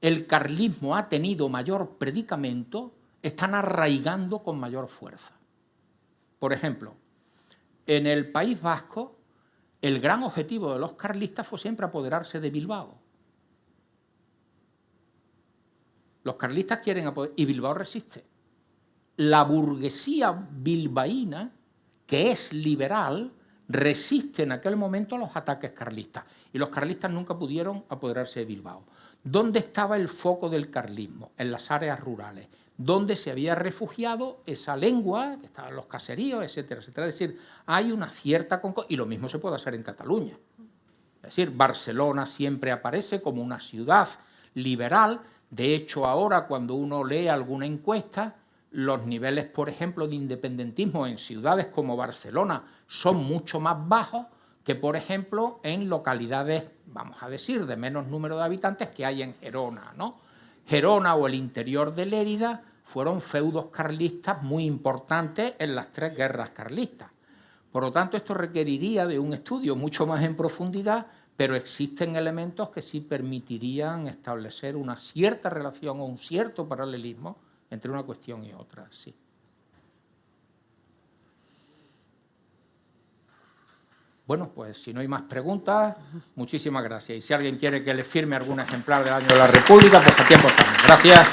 el carlismo ha tenido mayor predicamento, están arraigando con mayor fuerza. Por ejemplo, en el País Vasco, el gran objetivo de los carlistas fue siempre apoderarse de Bilbao. Los carlistas quieren apoderar, y Bilbao resiste. La burguesía bilbaína, que es liberal, resiste en aquel momento los ataques carlistas. Y los carlistas nunca pudieron apoderarse de Bilbao. ¿Dónde estaba el foco del carlismo? En las áreas rurales, donde se había refugiado esa lengua, que estaban los caseríos, etcétera, etcétera. Es decir, hay una cierta... Y lo mismo se puede hacer en Cataluña. Es decir, Barcelona siempre aparece como una ciudad liberal. De hecho, ahora cuando uno lee alguna encuesta, los niveles, por ejemplo, de independentismo en ciudades como Barcelona son mucho más bajos que, por ejemplo, en localidades, vamos a decir, de menos número de habitantes que hay en Gerona, ¿no? Gerona o el interior de Lérida fueron feudos carlistas muy importantes en las 3 guerras carlistas. Por lo tanto, esto requeriría de un estudio mucho más en profundidad, pero existen elementos que sí permitirían establecer una cierta relación o un cierto paralelismo entre una cuestión y otra, sí. Bueno, pues si no hay más preguntas, muchísimas gracias. Y si alguien quiere que le firme algún ejemplar del Año de la República, pues a tiempo estamos. Gracias.